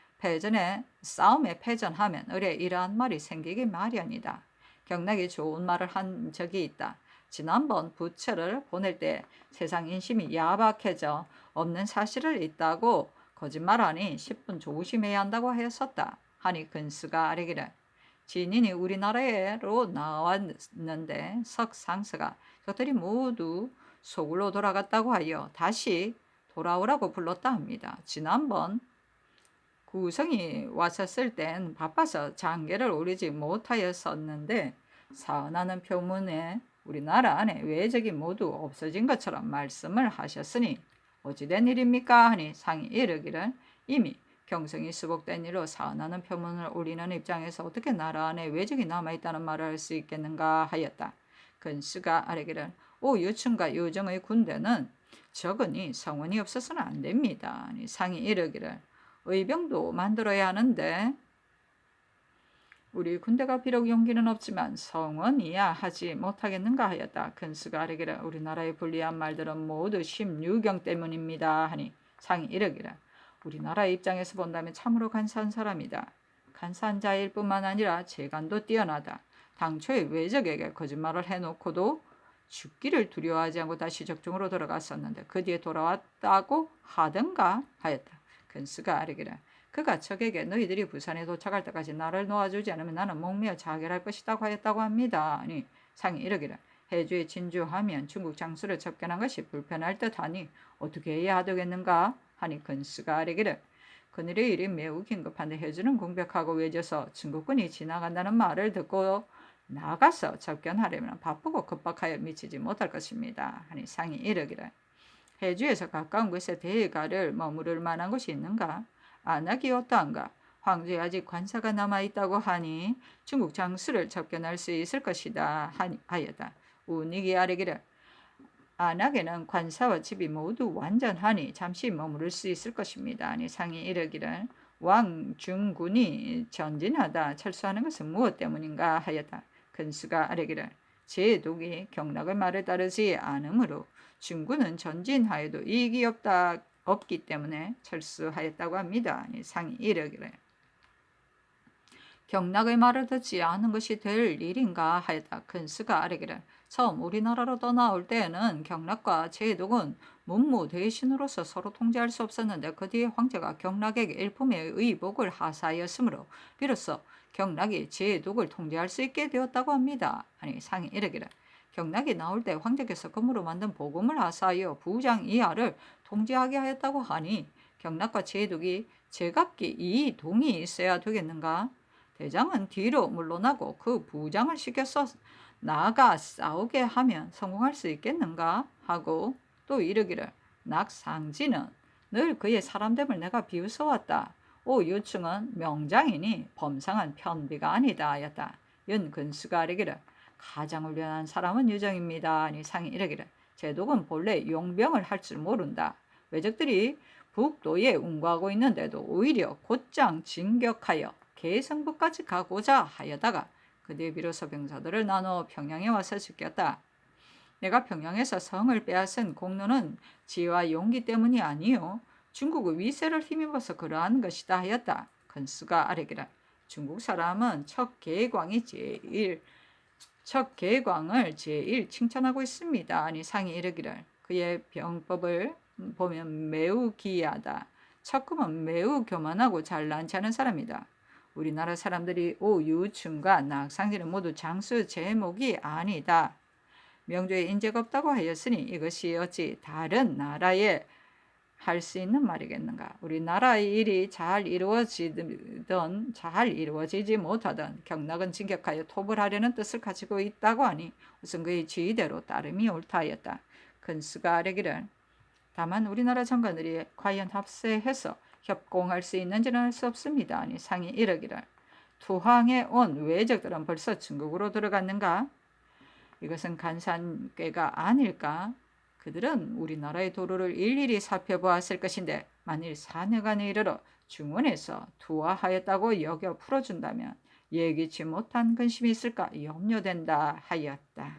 싸움에 패전하면 의뢰 이러한 말이 생기기 마련이다. 경락이 좋은 말을 한 적이 있다. 지난번 부처를 보낼 때 세상 인심이 야박해져 없는 사실을 있다고 거짓말하니 10분 조심해야 한다고 하였었다. 하니 근수가 아뢰기를 진인이 우리나라로 나왔는데 석상서가 저들이 모두 소굴로 돌아갔다고 하여 다시 돌아오라고 불렀다 합니다. 지난번 구성이 왔었을 땐 바빠서 장계를 오르지 못하였었는데 사언하는 표문에 우리나라 안에 외적이 모두 없어진 것처럼 말씀을 하셨으니 어찌된 일입니까? 하니 상이 이르기를 이미 경성이 수복된 일로 사언하는 표문을 올리는 입장에서 어떻게 나라 안에 외적이 남아있다는 말을 할 수 있겠는가 하였다. 근수가 아뢰기를 오유충과 유정의 군대는 적으니 성원이 없어서는 안 됩니다. 상이 이르기를 의병도 만들어야 하는데 우리 군대가 비록 용기는 없지만 성원이야 하지 못하겠는가 하였다. 근수가 아뢰기를 우리나라의 불리한 말들은 모두 심유경 때문입니다. 하니 상이 이르기를 우리나라의 입장에서 본다면 참으로 간사한 사람이다. 간사한 자일 뿐만 아니라 재간도 뛰어나다. 당초에 외적에게 거짓말을 해놓고도 죽기를 두려워하지 않고 다시 적중으로 돌아갔었는데 그 뒤에 돌아왔다고 하던가 하였다. 근스가 아뢰기를 그가 적에게 너희들이 부산에 도착할 때까지 나를 놓아주지 않으면 나는 목매어 자결할 것이라고 하였다고 합니다. 아니 상이 이르기를 해주에 진주하면 중국 장수를 접견한 것이 불편할 듯하니 어떻게 해야 하겠는가 하니 근스가 아뢰기를 그늘의 일이 매우 긴급한데 해주는 공격하고 외져서 중국군이 지나간다는 말을 듣고 나가서 접견하려면 바쁘고 급박하여 미치지 못할 것입니다. 하니 상이 이르기를 해주에서 가까운 곳에 대가를 머무를 만한 곳이 있는가? 안악이 어떠한가? 황제에 아직 관사가 남아있다고 하니 중국 장수를 접견할 수 있을 것이다 하였다. 운익이 아뢰기를 안악에는 관사와 집이 모두 완전하니 잠시 머무를 수 있을 것입니다. 아니 상이 이르기를 왕중군이 전진하다 철수하는 것은 무엇 때문인가 하였다. 근수가 아뢰기를 제독이 경락의 말을 따르지 않으므로 중군은 전진하여도 이익이 없기 때문에 철수하였다고 합니다. 아니 상이 이르기를 경락의 말을 듣지 않은 것이 될 일인가 하였다. 근스가 아뢰기를 처음 우리나라로 떠나올 때에는 경락과 제독은 문무 대신으로서 서로 통제할 수 없었는데 그 뒤에 황제가 경락에게 일품의 의복을 하사하였으므로 비로소 경락이 제독을 통제할 수 있게 되었다고 합니다. 아니 상이 이르기를 경락이 나올 때 황제께서 금으로 만든 복음을 하사하여 부장 이하를 통제하게 하였다고 하니 경락과 제독이 제갑기 이 동이 있어야 되겠는가? 대장은 뒤로 물러나고 그 부장을 시켜서 나가 싸우게 하면 성공할 수 있겠는가 하고 또 이르기를 낙상지는 늘 그의 사람됨을 내가 비웃어왔다. 오 유충은 명장이니 범상한 편비가 아니다 하였다. 윤근수가 아뢰기를 가장 훌륭한 사람은 유정입니다. 아니 상이 이르기를 제독은 본래 용병을 할 줄 모른다. 외적들이 북도에 운구하고 있는데도 오히려 곧장 진격하여 계승부까지 가고자 하여다가 그 뒤에 비로소 병사들을 나눠 평양에 와서 지켰다. 내가 평양에서 성을 빼앗은 공로는 지혜와 용기 때문이 아니요 중국의 위세를 힘입어서 그러한 것이다 하였다. 근수가 아뢰기를 중국 사람은 첫 계광을 제일 칭찬하고 있습니다. 아니 상이 이르기를 그의 병법을 보면 매우 기이하다. 척금은 매우 교만하고 잘난치 않은 사람이다. 우리나라 사람들이 오유충과 낙상지는 모두 장수 제목이 아니다. 명조에 인재가 없다고 하였으니 이것이 어찌 다른 나라에 할 수 있는 말이겠는가. 우리나라의 일이 잘 이루어지든 잘 이루어지지 못하든 경락은 진격하여 톱을 하려는 뜻을 가지고 있다고 하니 우선 그의 지휘대로 따름이 옳다 하였다. 근수가 아뢰기를 다만 우리나라 장관들이 과연 합세해서 협공할 수 있는지는 알 수 없습니다. 아니 상이 이르기를 투항에 온 외적들은 벌써 중국으로 들어갔는가? 이것은 간산꾀가 아닐까? 그들은 우리나라의 도로를 일일이 살펴보았을 것인데 만일 4년간에 이르러 중원에서 투하하였다고 여겨 풀어준다면 예기치 못한 근심이 있을까 염려된다 하였다.